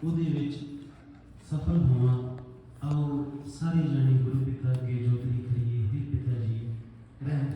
ਉਹਦੇ ਵਿੱਚ ਸਫਲ ਹੋਵਾਂ। ਆਓ ਸਾਰੇ ਜਾਣੇ ਗੁਰੂ ਪਿਤਾ ਅੱਗੇ ਜੋਤਰੀ ਕਰੀਏ। हे पिता जी रहम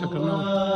फरमाइए।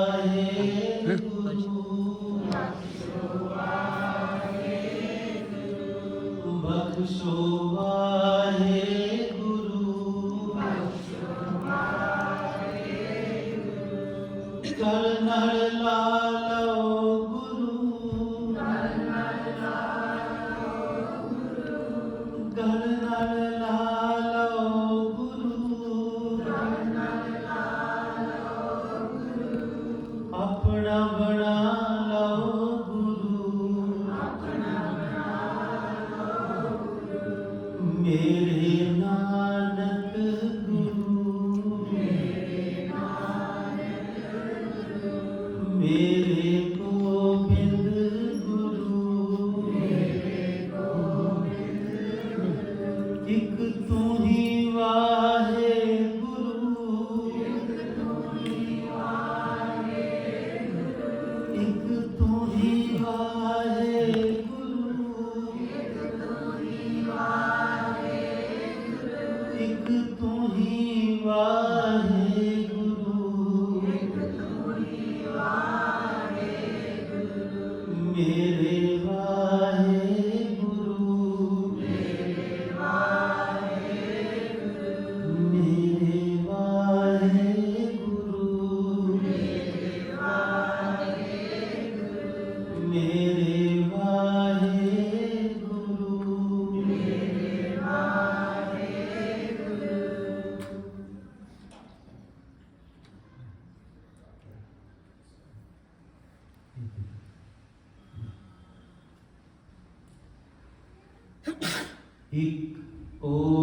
एक ओंकार,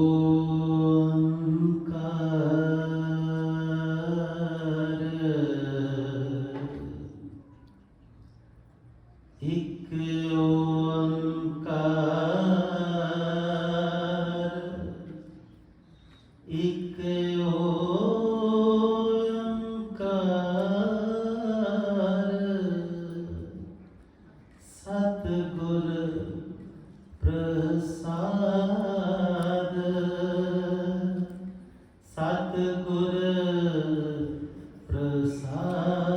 एक ओंकार, एक ओंकार, सतगुर प्रसाद, सतगुर प्रसाद।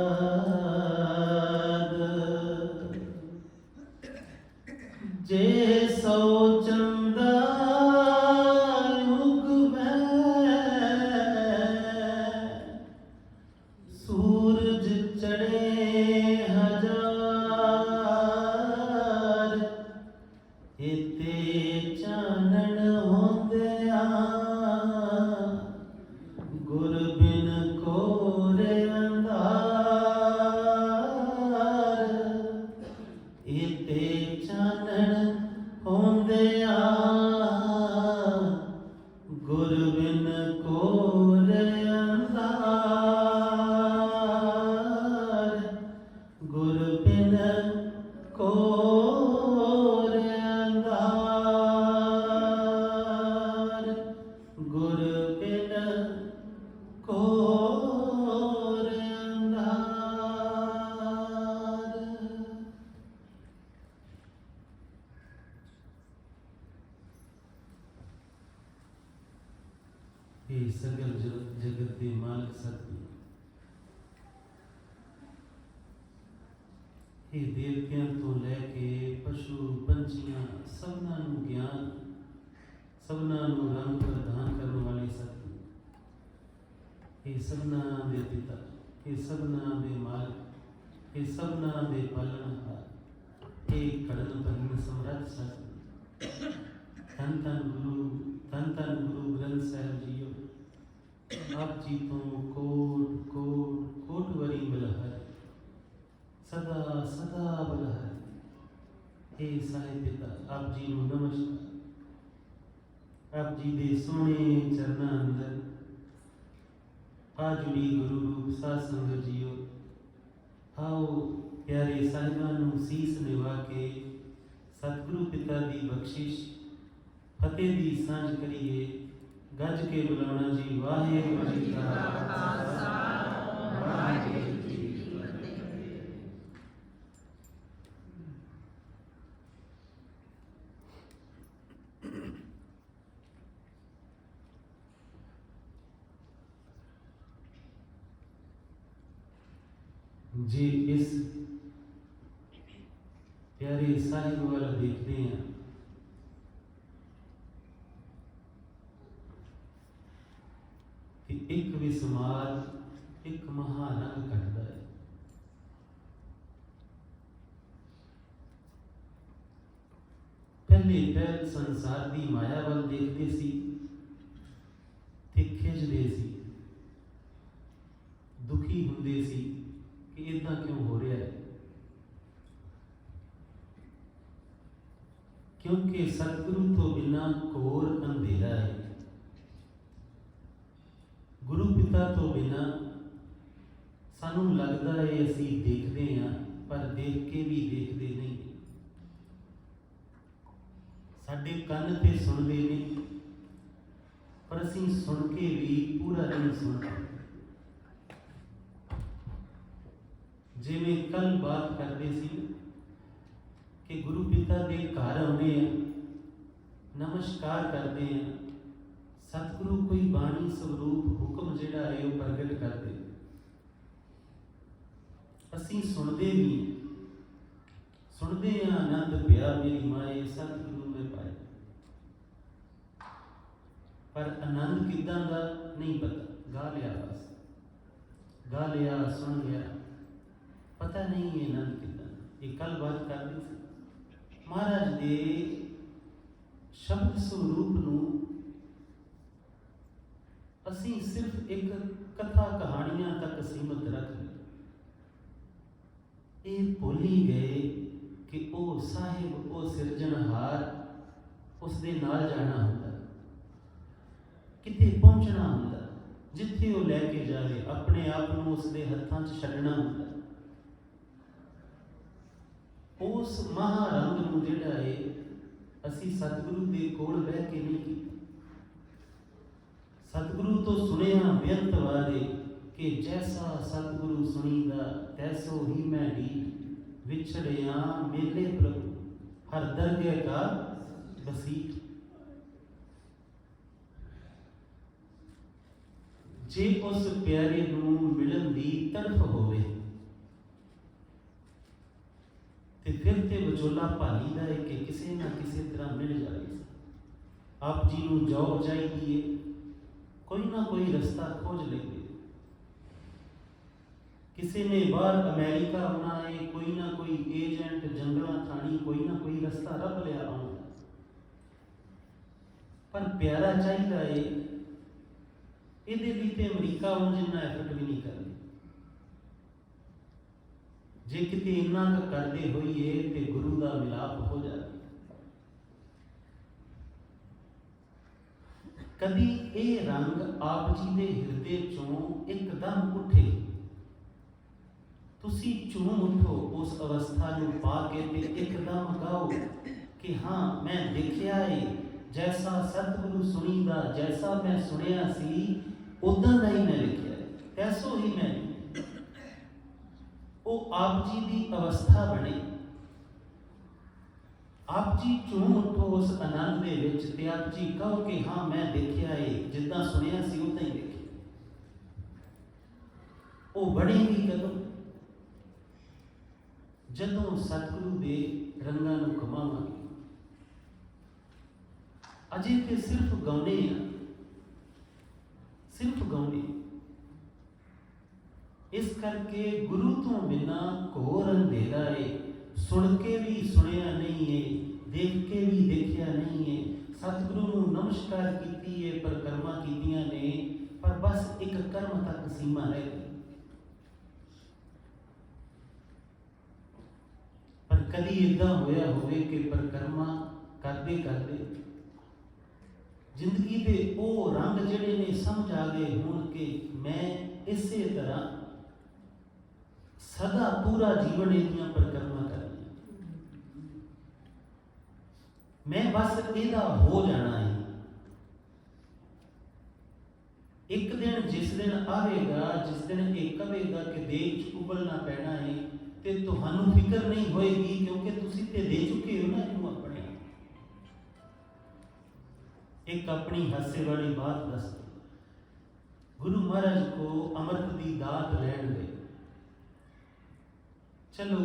जे सो चंदा उगवै, सूरज चढ़े हजार, इते चानन हे सगल जगत के मालिक सतगुरु, हे देवतियां तो लैके पशु पंछियां सबना नूं ज्ञान, सबना नूं रंग प्रदान करने वाले सतगुरु, हे सबना दे पिता, हे सबना दे मालिक, हे सबना दे पालनहार, हे कड़न भरन समर्थ सतगुरु, धन धन गुरु ग्रंथ साहिब जीओ, आप जी तो कोट कोट कोट वरी बलहारी, सदा सदा बलहारी। हे साहिब पिता, आप जी नूं नमस्कार। आप जी दे सोहणे चरना अंदर आ जुड़ी गुरु रूप साध संगत जीओ, आओ प्यारे साहिबां नूं सीस निवा के सतगुरु पिता दी बख्शिश फतेह दी सांझ करिए। गज के बुलाना जी, वाहिगुरू जी का खालसा, वाहिगुरू जी की फतेह। जी इस प्यारे साहिब वाला देखते हैं कि एक विस्मार एक महारंग कटता है। पहले पहल संसार की माया वाल देखते सी ते खिंचते सी, दुखी हुंदे सी कि इदां क्यों हो रहा है, क्योंकि सतगुरु तो बिना घोर अंधेरा है। गुरु पिता तो बिना सानू लगता है असी देखते हैं, पर देख के भी देखते नहीं। साडे कन ते सुनते नहीं, पर असी सुन के भी पूरा नहीं सुनते। जिवें कल बात करते सी कि गुरु पिता के घर आने नमस्कार करते हैं, सतगुरु कोई बाणी स्वरूप हुक्म जिहड़ा है वह प्रगट करते, असी सुनते भी सुनते हैं। आनंद पिया मेरी माए सतगुरु में पाए, पर आनंद किदां दा नहीं पता। गा लिया बस, गा लिया, सुन लिया, पता नहीं है आनंद किदां। ये कल बात करते थे महाराज दे शब्द स्वरूप नूं असी सिर्फ एक कथा कहानियां तक सीमित रख लिया। ये भुल ही गए कि वो साहिब, वो सिरजनहार, उसदे नाल जाना हुंदा, किते पहुंचना हुंदा, जिथे वो लैके जाए अपने आप नूं उसदे हत्थां च छड्डना हुंदा। उस महारंग नूं जिहड़ा है असी सतगुरु दे कोल बह के नहीं कीता। सतगुरु तो सुनिया बेअंत वादे कि जैसा सतगुरु सुनीदा तैसो ही मैं डी, विछड़िया मेले प्रभु हर दरगे का बसीठ। जे उस प्यारे नूं मिलन दी तड़फ होवे ते फिर ते विचोला भाली दा है कि किसी ना किसी तरह मिल जाए। आप जी नूं जॉब चाहिए, कोई ना कोई रास्ता खोज लेंगे। किसी ने बाहर अमेरिका होना है, कोई ना कोई एजेंट जंगला थानी कोई ना कोई रास्ता रब लिया आऊंगा। पर प्यारा चाहिए है ये लिए अमरीका उन जिन्ना एफर्ट भी नहीं करनी। जे किते इन्ना करते होइए तो गुरु का मिलाप हो जाए। कभी ये रंग आप जी के हृदय चों एकदम उठे, तुसी झूम उठो उस अवस्था नूं पा के ते एकदम गाओ कि हाँ मैं देखिया है, जैसा सतगुरु सुनीदा, जैसा मैं सुनिया सी उदां दा ही मैं लिखिया है, तैसो ही मैं। वो आप जी की अवस्था बने। आप जी झूम उठो उस आनंद दे विच ते आप जी कहो कि हाँ मैं देखिया है, जिद्दां सुनिया सी उदां ही देखिया। वो बढ़ेगी कदों? जदों सतगुरु दे रंगां नूं कमावांगे। अजे ते सिर्फ गाउने आ, सिर्फ गाउने। इस करके गुरु तो बिना घोर अंधेरा है, सुन के भी सुनिया नहीं है, देख के भी देखिया नहीं है। सतगुरु नूं नमस्कार कीती है, परिक्रमा कीतियां ने, पर बस एक कर्म तक सीमा रह गई। पर कदी इदा होया होवे कि परिक्रमा करते करते जिंदगी के वो रंग जिहड़े ने समझ आ गए होण कि मैं इसे तरह सदा पूरा जीवन इहदियां परिक्रमा करनी, मैं बस इहदा हो जाना है। एक दिन जिस दिन आवेगा, जिस दिन ये कहेगा कि देश च उबलना पैना है, ते तुहानू फिक्र नहीं होएगी, क्योंकि तुसी ते दे चुके हो ना इनू अपने। एक अपनी हास्य वाली बात दस, गुरु महाराज को अमृत की दात लैण गए। चलो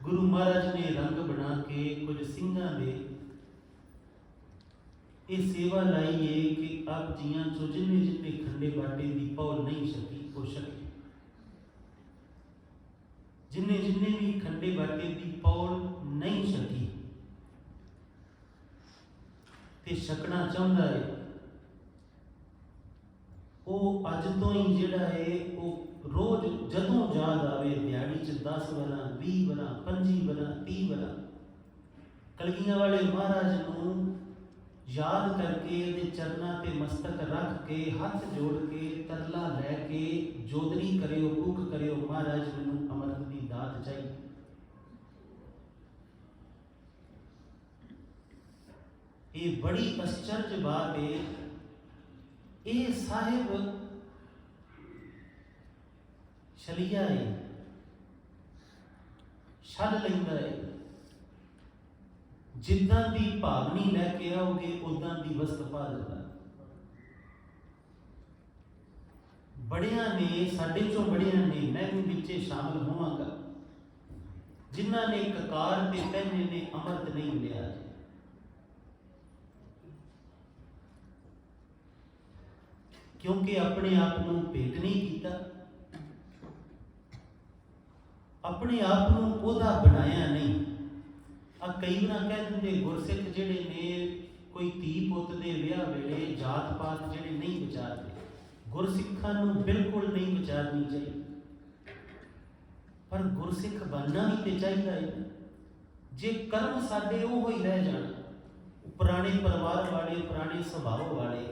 गुरु महाराज ने रंग बना के कुछ सिंघां दे ये सेवा लाई है कि आप जियां चो जिन्ने जिन्ने खंडे बाटे की पौल नहीं सकी वो सके, जिन्ने जिन्ने भी खंडे बाटे की पौल नहीं सकी ते छकना चाहता है, वो अज तो ही जिहड़ा है वो रोज जदों याद आवे, दिहाड़ी च 10 वरा 20 वरा 25 वरा 30 वरा कलगियां वाले महाराज नूं याद करके दे चरना ते मस्तक रख के हाथ जोड़ के तरला लैके जोदरी करियो, भूख करियो, महाराज मैनूं अमृत की दात चाहिए। ये बड़ी आश्चर्य बात है। ये साहिब छलिया है, छल लैंदा है, जिद्दां दी भावनी लैके आओगे उदां दी वस्त पा दिंदा। बड़ियां ने, साडे चों बड़ियां ने, मैं भी विचे शामिल होवांगा, जिन्हां ने ककार ते पहने ने अमृत नहीं लिया, क्योंकि अपने आप नूं भेंट नहीं कीता, अपने आप नूं ओहदा बनाया नहीं। आ कई बार कह दिंदे गुरसिख जिहड़े ने कोई धी पुत दे विआह वेले जात पात जिहड़े नहीं विचारते, गुरसिखां नूं बिल्कुल नहीं विचारनी चाहिए, पर गुरसिख बनना भी तो चाहिए है। जे कर्म साडे ओह ही रह जाण, पुराने परिवार वाले, पुराने सुभाव वाले,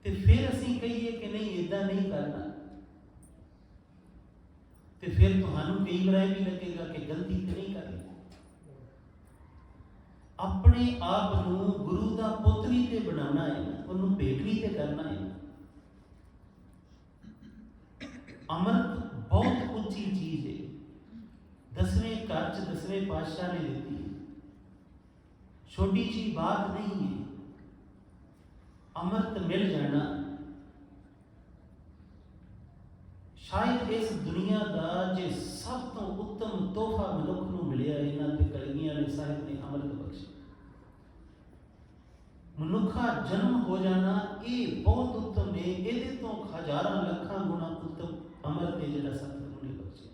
तो फिर असीं कहिए कि नहीं इदां नहीं करना, तो फिर तुहानू कई बार भी लगेगा कि गलती तो नहीं करनी। अपने आप नूं गुरु का पुत भी तो बनाना है, उन्होंने भेंट भी तो करना है। अमृत बहुत उच्ची चीज है, 10वें घर च 10वें पातशाह ने दी है, छोटी जी बात नहीं है। अमृत मिल जाना शायद इस दुनिया का जो सब तो उत्तम तोहफा मनुख को मिलिया, इन्हां ते कलगियां ने साहिब ने अमृत बख्शे। मनुखा जन्म हो जाना ये बहुत उत्तम है, ये तो हजारां लखां गुणा उत्तम अमृत है जिहड़ा सतगुरु ने बख्शे।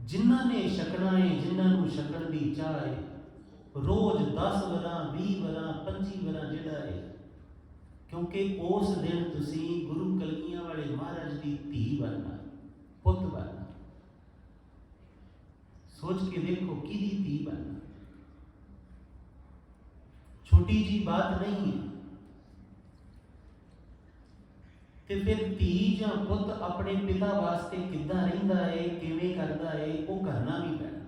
जिन्हां ने छकना है, जिन्हां नूं छकण दी चाह है, रोज 10 वरा 20 वरा 25 वरा जिहड़ा है, क्योंकि उस दिन तुसी गुरु कलगियां वाले महाराज की धी बनना, पुत बनना। सोच के देखो कि धी बनना छोटी जी बात नहीं है। ते फिर धी जां पुत अपने पिता वास्ते किद्दां रहिंदा है, किवें करदा है, वो करना भी पैना।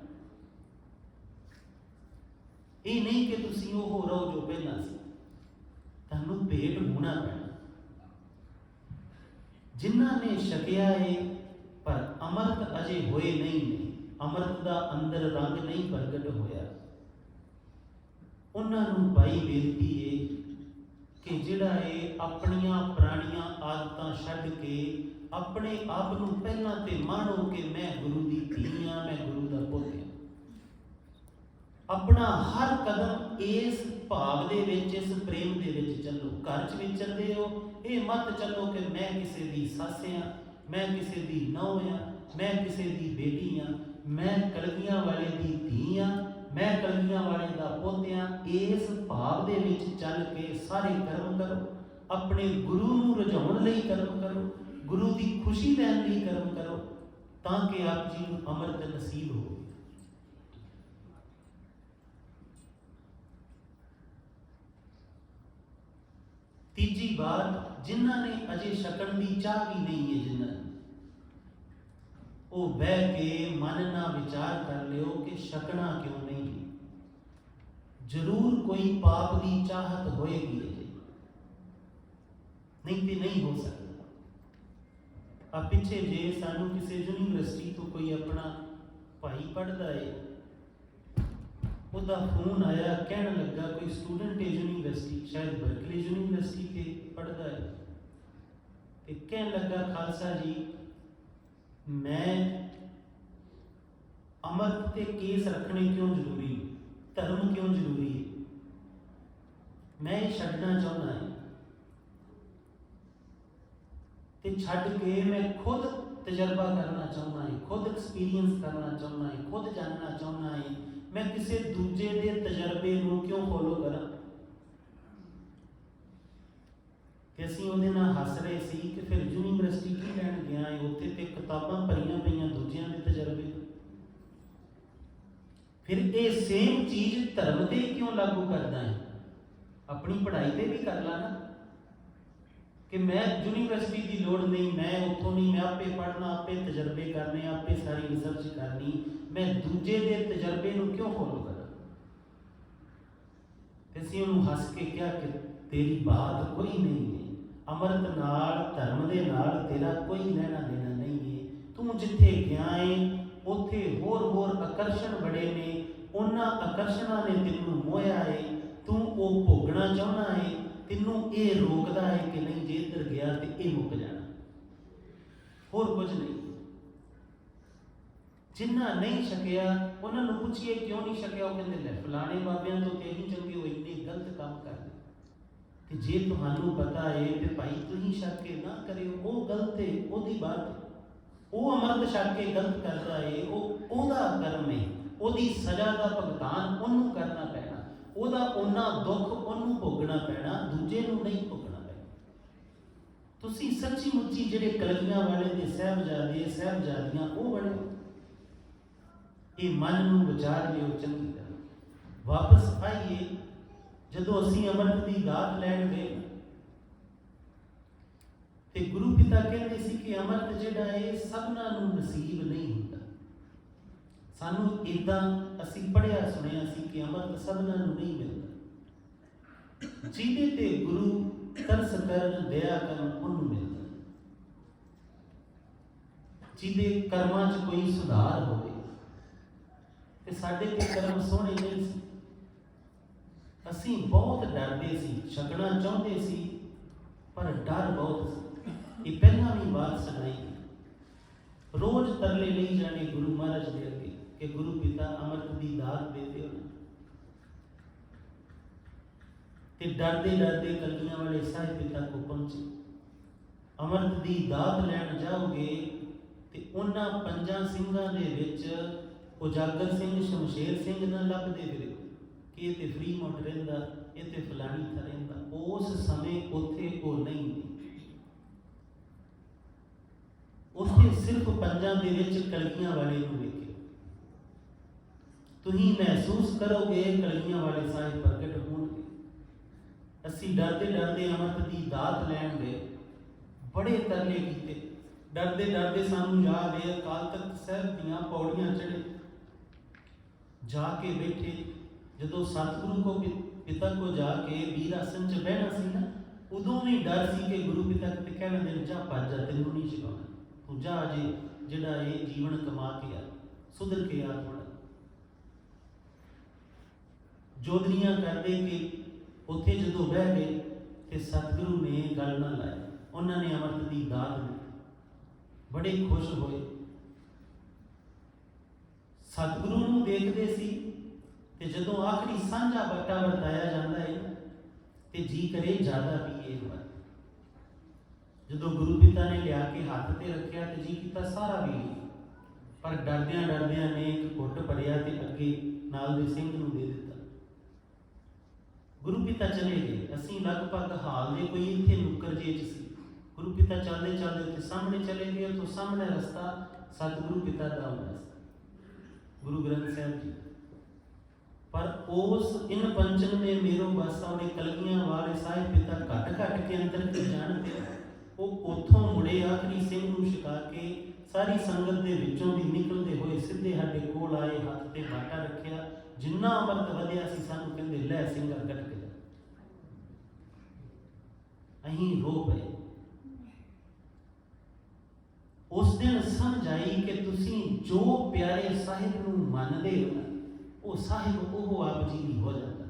ये नहीं कि तुसी वो रहो जो पहला सी, तुहानू भेंट होना पैना। जिन्हां ने छकिया है पर अमृत अजे होए नहीं ने, अमृत का अंदर रंग नहीं प्रगट होया। उन्होंने भाई बेनती है कि जिहड़ा है अपनियां पुरानियां आदतां छड्ड के अपने आप को पहला तो मानो कि मैं गुरु की धी हाँ, मैं गुरु का पुत हाँ। अपना हर कदम इस भाव दे विच, इस प्रेम दे विच चलो। घर च विचरदे हो, ये मत चलो कि मैं किसी की सस हाँ, मैं किसी की नौ हाँ, मैं किसी की बेटी हाँ, मैं कलगियां वाले की धी हाँ, मैं कलगियां वाले का पुत हाँ। इस भाव दे विच चल के सारे कर्म करो, अपने गुरु नूं रझाउण लई कर्म करो, गुरु की खुशी लैण लई कर्म करो, ताकि आप जी नूं अमृत नसीब हो। तीजी बात, जिन्हां ने अजे छकण की चाह भी नहीं है, जिन्हां वो बह के मन ना विचार कर लियो कि छकना क्यों नहीं है। जरूर कोई पाप की चाहत होएगी, नहीं तो नहीं हो सकता। अब पिछे जे सानू किसी यूनिवर्सिटी तो कोई अपना भाई पढ़ता है, उसका फोन आया, कहने लगा कोई स्टूडेंट है यूनिवर्सिटी, शायद बर्कले यूनिवर्सिटी के पढ़ता है, तो कहने लगा खालसा जी मैं अमृत ते केस रखने क्यों जरूरी, धर्म क्यों जरूरी है, मैं छड्डना चाहना है, तो छड्ड के मैं खुद तजर्बा करना चाहना है, खुद एक्सपीरियंस करना चाहना है, खुद जानना चाहना है। मैं किसी दूजे के तजर्बे को क्यों फॉलो करा। असीं उहदे नाल हस रहे सी कि फिर यूनिवर्सिटी की लैण गया है, उत्थे ते किताबां भरियां पईयां दूजियां दे तजर्बे। फिर ये सेम चीज़ धर्म ते क्यों लागू करदा है, अपनी पढ़ाई ते भी कर ला ना, कि मैं यूनिवर्सिटी की लोड़ नहीं, मैं उत्थों नहीं, मैं आपे पढ़ना, आपे तजर्बे करने, आपे सारी रिसर्च करनी, मैं दूजे के तजर्बे को क्यों फॉलो करा। असीं उहनूं हस के क्या कि तेरी बात कोई नहीं है, अमृत नाल धर्म दे नाल तेरा कोई लेना देना नहीं है। तू जिथे गया है उत्थे होर आकर्षण बड़े ने, उन्हां आकर्षणां ने तेनू मोया है, तू वो भोगना चाहना है, तेनू ये रोकदा है कि नहीं जे इधर गया तो ये मुक जाना, होर कुछ नहीं। जिन्ना नहीं छकिया उन्होंने पूछिए क्यों नहीं छकिया, वो कहते ले फलाने बाबियां तो यही चंगे हो, इन्ने गलत काम कर दे, कि जे तुहानू पता है तो भाई तुसीं छक के ना करियो, वो गलत है, ओदी बात है, वो अमृत छक के गलत करता है, वो ओदा कर्म है, ओदी सज़ा का भुगतान उन्होंने करना पैना, ओदा उन्ना दुख उन्होंने भोगना पैना, दूजे नूं नहीं भोगना पैना। तुसीं सच्ची मुच्ची जिहड़े कलगियां वाले दे साहबजादे साहबजादियां वो बने, ये मन नूं विचार लियो चंगी तरह। वापस आइए, जदों असीं अमृत की दात लैण गए तो गुरु पिता कहते सी कि अमृत जिहड़ा है सबना नूं नसीब नहीं होता। सानू इदां असीं पढ़िया सुनिया सी कि अमृत सबना नूं नहीं मिलता, जिहदे ते गुरु तरस करन दया करन उहनूं मिलदा, जिहदे कर्मां च कोई सुधार होवे। ते साडे ते कर्म सोहणे नहीं सी, असीं बहुत डरदे सी, छकना चाहुंदे सी पर डर बहुत सी। ये पहला भी बात सुनाई, रोज तरले नहीं जाने गुरु महाराज दे अगे कि गुरु पिता अमृत की दात देते हो, ते डरदे डरदे कलगियां वाले साहिब पिता को पहुंचे। अमृत की दात लैण जाओगे तो उन्हां पंजां सिंघां दे विच उजागर सिंह शमशेर सिंह ना लभदे फिरे कि ये तो फ्रीमौंट रहिंदा, ये तो फलानी था रहिंदा। उस समय उत्थे वो नहीं, उसके सिर्फ पंजां दे विच कलगियां वाले नूं वेखे। तुसीं महसूस करोगे कलगियां वाले साहिब प्रगट होणगे। असीं डरदे डरदे अमृत की दात लैण गए, बड़े तरले कीते, डरदे डरदे सानूं याद है अकाल तख्त साहिब दीआं पौड़ियां चढ़े, जाके बैठे। जदों सतगुरु को पिता को जाके वीर आसन च बहना सी ना, उदों भी डर सी कि गुरु पिता कहना दिन जा भज जा, तेनों नहीं सिखाना, तू जा अजे ਜਿਹੜਾ ਇਹ ਜੀਵਨ ਕਮਾ ਕੇ ਆ, ਸੁਧਰ ਕੇ ਆ ਥੋੜਾ। ਜੋਦਰੀਆਂ ਕਰਦੇ ਕਿ ਉੱਥੇ ਜਦੋਂ ਬਹਿ ਗਏ ਤੇ ਸਤਿਗੁਰੂ ਨੇ ਗੱਲ ਨਾ ਲਾਈ, ਉਹਨਾਂ ਨੇ ਅੰਮ੍ਰਿਤ ਦੀ ਦਾਤ ਦਿੱਤੀ, ਬੜੇ ਖੁਸ਼ ਹੋਏ। ਸਤਿਗੁਰੂ ਨੂੰ ਦੇਖਦੇ ਸੀ ਤੇ ਜਦੋਂ ਆਖਰੀ ਸਾਂਝਾ ਬੱਟਾ ਵਰਤਾਇਆ ਜਾਂਦਾ ਹੈ ਤੇ ਜੀ ਕਰੇ ਜ਼ਿਆਦਾ ਪੀਏ ਹੋਇਆ। ਜਦੋਂ ਗੁਰੂ ਪਿਤਾ ਨੇ ਲਿਆ ਕੇ ਹੱਥ ਤੇ ਰੱਖਿਆ ਤੇ ਜੀ ਕੀਤਾ ਸਾਰਾ ਪੀ ਲਿਆ, ਪਰ ਡਰਦਿਆਂ ਡਰਦਿਆਂ ਨੇ ਇੱਕ ਘੁੱਟ ਭਰਿਆ ਤੇ ਅੱਗੇ ਨਾਲ ਦੇ ਸਿੰਘ ਨੂੰ ਦੇ ਦਿੱਤਾ। ਗੁਰੂ ਪਿਤਾ ਚਲੇ ਗਏ। ਅਸੀਂ ਲਗਭਗ ਹਾਲ ਦੇ ਕੋਈ ਇੱਥੇ ਨੁੱਕਰ ਜੇ ਚ ਸੀ। ਗੁਰੂ ਪਿਤਾ ਚੱਲਦੇ ਚੱਲਦੇ ਉੱਥੇ ਸਾਹਮਣੇ ਚਲੇ ਗਏ। ਉੱਥੋਂ ਸਾਹਮਣੇ ਰਸਤਾ ਸਤਿਗੁਰੂ ਪਿਤਾ ਦਾ ਹੁੰਦਾ ਸੀ, ਗੁਰੂ ਗ੍ਰੰਥ ਸਾਹਿਬ ਜੀ। ਪਰ ਉਸ ਇਨ ਪੰਚਨ ਨੇ ਮੇਰੋ ਬਾਸਾ ਉਹਨੇ ਕਲਗੀਆਂ ਵਾਲੇ ਸਾਹਿਬ ਪਿਤਾ ਘਟ ਘਟ ਕੇ ਅੰਦਰ ਕੇ ਜਾਣਦੇ, ਉਹ ਉੱਥੋਂ ਮੁੜੇ ਆਖਰੀ ਸਿੰਘ ਨੂੰ ਛਕਾ ਕੇ ਸਾਰੀ ਸੰਗਤ ਦੇ ਵਿੱਚੋਂ ਦੀ ਨਿਕਲਦੇ ਹੋਏ ਸਿੱਧੇ ਸਾਡੇ ਕੋਲ ਆਏ, ਹੱਥ ਤੇ ਬਾਟਾ ਰੱਖਿਆ। ਜਿੰਨਾ ਅੰਮ੍ਰਿਤ ਵਧਿਆ ਸੀ ਸਾਨੂੰ ਕਹਿੰਦੇ ਲੈ ਸਿੰਘਾ ਕੱਟ ਕੇ ਜਾ। ਅਸੀਂ ਰੋ ਪਏ। ਉਸ ਦਿਨ ਸਮਝ ਆਈ ਕਿ ਤੁਸੀਂ ਜੋ ਪਿਆਰੇ ਸਾਹਿਬ ਨੂੰ ਮੰਨਦੇ ਹੋ ਉਹ ਸਾਹਿਬ ਉਹ ਆਪ ਜੀ ਦੀ ਹੋ ਜਾਂਦਾ।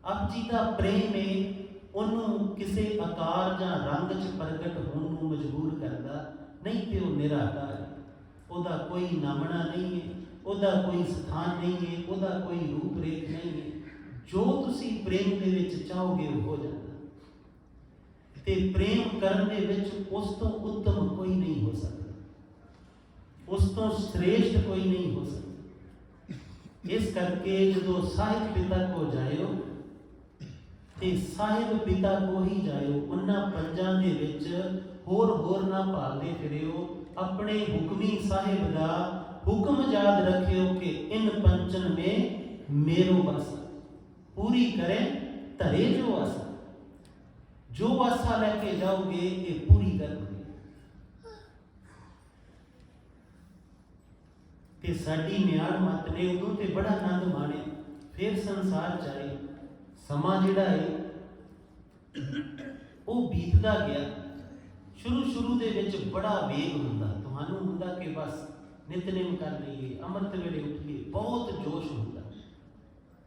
ਆਪ ਜੀ ਦਾ ਪ੍ਰੇਮ ਹੈ, ਉਹਨੂੰ ਕਿਸੇ ਆਕਾਰ ਜਾਂ ਰੰਗ 'ਚ ਪ੍ਰਗਟ ਹੋਣ ਨੂੰ ਮਜਬੂਰ ਕਰਦਾ, ਨਹੀਂ ਤੇ ਉਹ ਨਿਰਾਕਾਰ ਹੈ। ਉਹਦਾ ਕੋਈ ਨਾਮਣਾ ਨਹੀਂ ਹੈ, ਉਹਦਾ ਕੋਈ ਸਥਾਨ ਨਹੀਂ ਹੈ, ਉਹਦਾ ਕੋਈ ਰੂਪ ਰੇਖ ਨਹੀਂ ਹੈ। ਜੋ ਤੁਸੀਂ ਪ੍ਰੇਮ ਦੇ ਵਿੱਚ ਚਾਹੋਗੇ ਉਹ ਹੋ ਜਾਂਦਾ। ਤੇ ਪ੍ਰੇਮ ਕਰਨ ਦੇ ਵਿੱਚ ਉਸ ਤੋਂ ਉੱਤਮ ਕੋਈ ਨਹੀਂ ਹੋ ਸਕਦਾ, ਉਸ ਤੋਂ ਸ੍ਰੇਸ਼ਟ ਕੋਈ ਨਹੀਂ ਹੋ ਸਕਦਾ। ਇਸ ਕਰਕੇ ਜਦੋਂ ਸਾਹਿਬ ਪਿਤਾ ਕੋ ਜਾਇਓ ਤੇ ਸਾਹਿਬ ਪਿਤਾ ਕੋ ਹੀ ਜਾਇਓ। ਉਹਨਾਂ ਪੰਜਾਂ ਦੇ ਵਿੱਚ ਹੋਰ ਨਾ ਭਾਲਦੇ ਫਿਰਿਓ। ਆਪਣੇ ਹੁਕਮੀ ਸਾਹਿਬ ਦਾ ਹੁਕਮ ਯਾਦ ਰੱਖਿਓ ਕਿ ਇਨ ਪੰਚਨ ਮੇ ਮੇਰੋ ਬਸ ਪੂਰੀ ਕਰੇ ਧਰੇ ਜੋ ਆਸਾ। ਜੋ ਆਸਾ ਲੈ ਕੇ ਜਾਓਗੇ ਇਹ ਪੂਰੀ ਕਰੋਗੇ। ਤੇ ਸਾਡੀ ਨਿਆੜ ਮੱਤ ਨੇ ਉਦੋਂ ਤੇ ਬੜਾ ਆਨੰਦ ਮਾਣਿਆ। ਫਿਰ ਸੰਸਾਰ ਚ ਆਏ। ਸਮਾਂ ਜਿਹੜਾ ਹੈ ਉਹ ਬੀਤਦਾ ਗਿਆ। ਸ਼ੁਰੂ ਦੇ ਵਿੱਚ ਬੜਾ ਵੇਗ ਹੁੰਦਾ, ਤੁਹਾਨੂੰ ਹੁੰਦਾ ਕਿ ਬਸ ਨਿਤਨੇਮ ਕਰ ਲਈਏ, ਅੰਮ੍ਰਿਤ ਵੇਲੇ ਉੱਠੀਏ, ਬਹੁਤ ਜੋਸ਼ ਹੁੰਦਾ।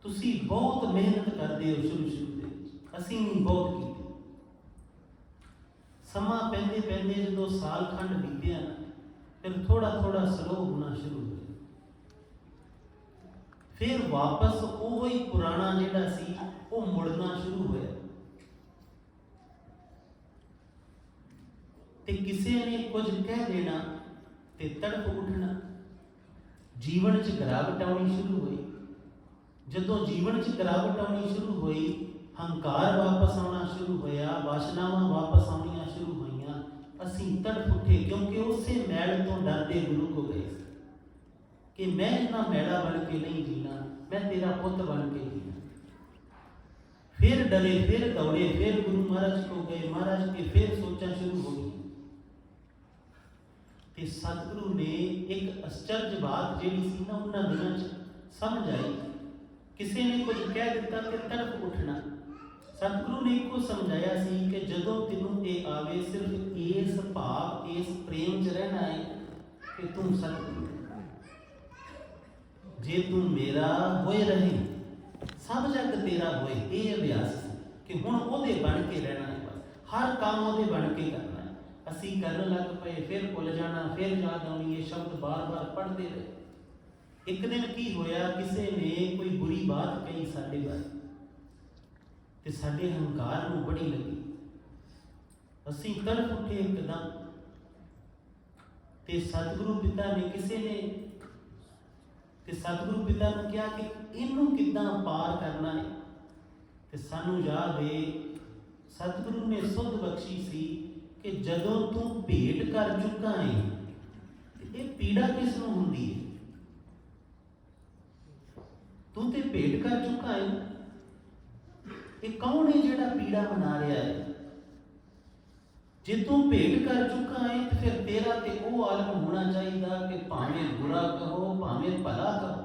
ਤੁਸੀਂ ਬਹੁਤ ਮਿਹਨਤ ਕਰਦੇ ਹੋ ਸ਼ੁਰੂ ਦੇ ਵਿੱਚ, ਅਸੀਂ ਵੀ ਬਹੁਤ ਕੀਤੀ। ਸਮਾਂ ਪੈਂਦੇ ਜਦੋਂ ਸਾਲ ਖੰਡ ਬੀਤਿਆ ਫਿਰ ਥੋੜਾ ਸਲੋ ਹੋਣਾ ਸ਼ੁਰੂ ਹੋਇਆ। ਫਿਰ ਵਾਪਸ ਉਹ ਹੀ ਪੁਰਾਣਾ ਜਿਹੜਾ ਸੀ ਉਹ ਮੁੜਨਾ ਸ਼ੁਰੂ ਹੋਇਆ। ਤੇ ਕਿਸੇ ਨੇ ਕੁਝ ਕਹਿ ਦੇਣਾ ਤੇ ਤੜਪ ਉੱਠਣਾ। ਜੀਵਨ 'ਚ ਗਿਰਾਵਟ ਆਉਣੀ ਸ਼ੁਰੂ ਹੋਈ। ਜਦੋਂ ਜੀਵਨ 'ਚ ਗਿਰਾਵਟ ਆਉਣੀ ਸ਼ੁਰੂ ਹੋਈ, ਹੰਕਾਰ ਵਾਪਸ ਆਉਣਾ ਸ਼ੁਰੂ ਹੋਇਆ, ਵਾਸ਼ਨਾਵਾਂ ਵਾਪਸ ਆਉਣੀਆਂ ਸ਼ੁਰੂ ਹੋਈਆਂ। ਅਸੀਂ ਤੜਪ ਉੱਠੇ ਕਿਉਂਕਿ ਉਸੇ ਮੈਲ ਤੋਂ ਡਰਦੇ ਗੁਰੂ ਕੋ ਗਏ ਸੀ ਕਿ ਮੈਂ ਇੰਨਾ ਮੈਲਾ ਬਣ ਕੇ ਨਹੀਂ ਜੀਣਾ, ਮੈਂ ਤੇਰਾ ਪੁੱਤ ਬਣ ਕੇ ਜੀਣਾ। ਫਿਰ ਡਰੇ, ਫਿਰ ਦੌੜੇ, ਫਿਰ ਗੁਰੂ ਮਹਾਰਾਜ ਕੋ ਗਏ। ਮਹਾਰਾਜ ਕੇ ਫਿਰ ਸੋਚਾਂ ਸ਼ੁਰੂ ਹੋ ਗਈ। ਤੇ ਸਤਿਗੁਰੂ ਨੇ ਇੱਕ ਅਚਰਜ ਬਾਤ ਜਿਹੜੀ ਸੀ ਨਾ ਉਹਨਾਂ ਦਿਨਾਂ 'ਚ ਸਮਝ ਆਈ। ਕਿਸੇ ਨੇ ਕੁਝ ਕਹਿ ਦਿੱਤਾ ਕਿ ਤੜਪ ਉੱਠਣਾ। ਸਤਿਗੁਰੂ ਨੇ ਇੱਕੋ ਸਮਝਾਇਆ ਸੀ ਕਿ ਜਦੋਂ ਤੈਨੂੰ ਇਹ ਆਵੇ, ਸਿਰਫ ਇਸ ਭਾਵ ਇਸ ਪ੍ਰੇਮ 'ਚ ਰਹਿਣਾ ਹੈ ਕਿ ਤੂੰ ਸਤਿਗੁਰੂ, ਜੇ ਤੂੰ ਮੇਰਾ ਹੋਏ ਰਹੇ ਸਭ ਜਗ ਤੇਰਾ ਹੋਏ। ਇਹ ਅਭਿਆਸ ਸੀ ਕਿ ਹੁਣ ਉਹਦੇ ਬਣ ਕੇ ਰਹਿਣਾ ਹੈ। ਬਸ ਹਰ ਕੰਮ ਉਹਦੇ ਬਣ ਕੇ ਕਰਨਾ ਹੈ। ਅਸੀਂ ਕਰਨ ਲੱਗ ਪਏ, ਫਿਰ ਭੁੱਲ ਜਾਣਾ, ਫਿਰ ਯਾਦ ਆਉਣੀ। ਇਹ ਸ਼ਬਦ ਬਾਰ ਪੜ੍ਹਦੇ ਰਹੇ। ਇੱਕ ਦਿਨ ਕੀ ਹੋਇਆ, ਕਿਸੇ ਨੇ ਕੋਈ ਬੁਰੀ ਬਾਤ ਕਹੀ ਸਾਡੇ ਬਾਰੇ ਤੇ ਸਾਡੇ ਹੰਕਾਰ ਨੂੰ ਬੜੀ ਲੱਗੀ। ਅਸੀਂ ਤੜਪ ਉੱਠੇ ਇੱਕਦਮ। ਤੇ ਸਤਿਗੁਰੂ ਪਿਤਾ ਨੇ ਸਤਿਗੁਰੂ ਪਿਤਾ ਨੂੰ ਕਿਹਾ ਕਿ ਇਹਨੂੰ ਕਿੱਦਾਂ ਪਾਰ ਕਰਨਾ ਹੈ। ਤੇ ਸਾਨੂੰ ਯਾਦ ਹੈ ਸਤਿਗੁਰੂ ਨੇ ਸੁਧ ਬਖਸ਼ੀ ਸੀ ਕਿ ਜਦੋਂ ਤੂੰ ਭੇਟ ਕਰ ਚੁੱਕਾ ਹੈ ਤੇ ਇਹ ਪੀੜਾ ਕਿਸ ਨੂੰ ਹੁੰਦੀ ਹੈ। ਤੂੰ ਤੇ ਭੇਟ ਕਰ ਚੁੱਕਾ ਹੈ। ਇਹ ਕੌਣ ਹੈ ਜਿਹੜਾ ਪੀੜਾ ਮਨਾ ਰਿਹਾ ਹੈ। ਜੇ ਤੂੰ ਭੇਟ ਕਰ ਚੁੱਕਾ ਹੈ ਤੇ ਫਿਰ ਤੇਰਾ ਤੇ ਉਹ ਆਲਮ ਹੋਣਾ ਚਾਹੀਦਾ ਕਿ ਭਾਵੇਂ ਬੁਰਾ ਕਹੋ ਭਾਵੇਂ ਭਲਾ ਕਹੋ,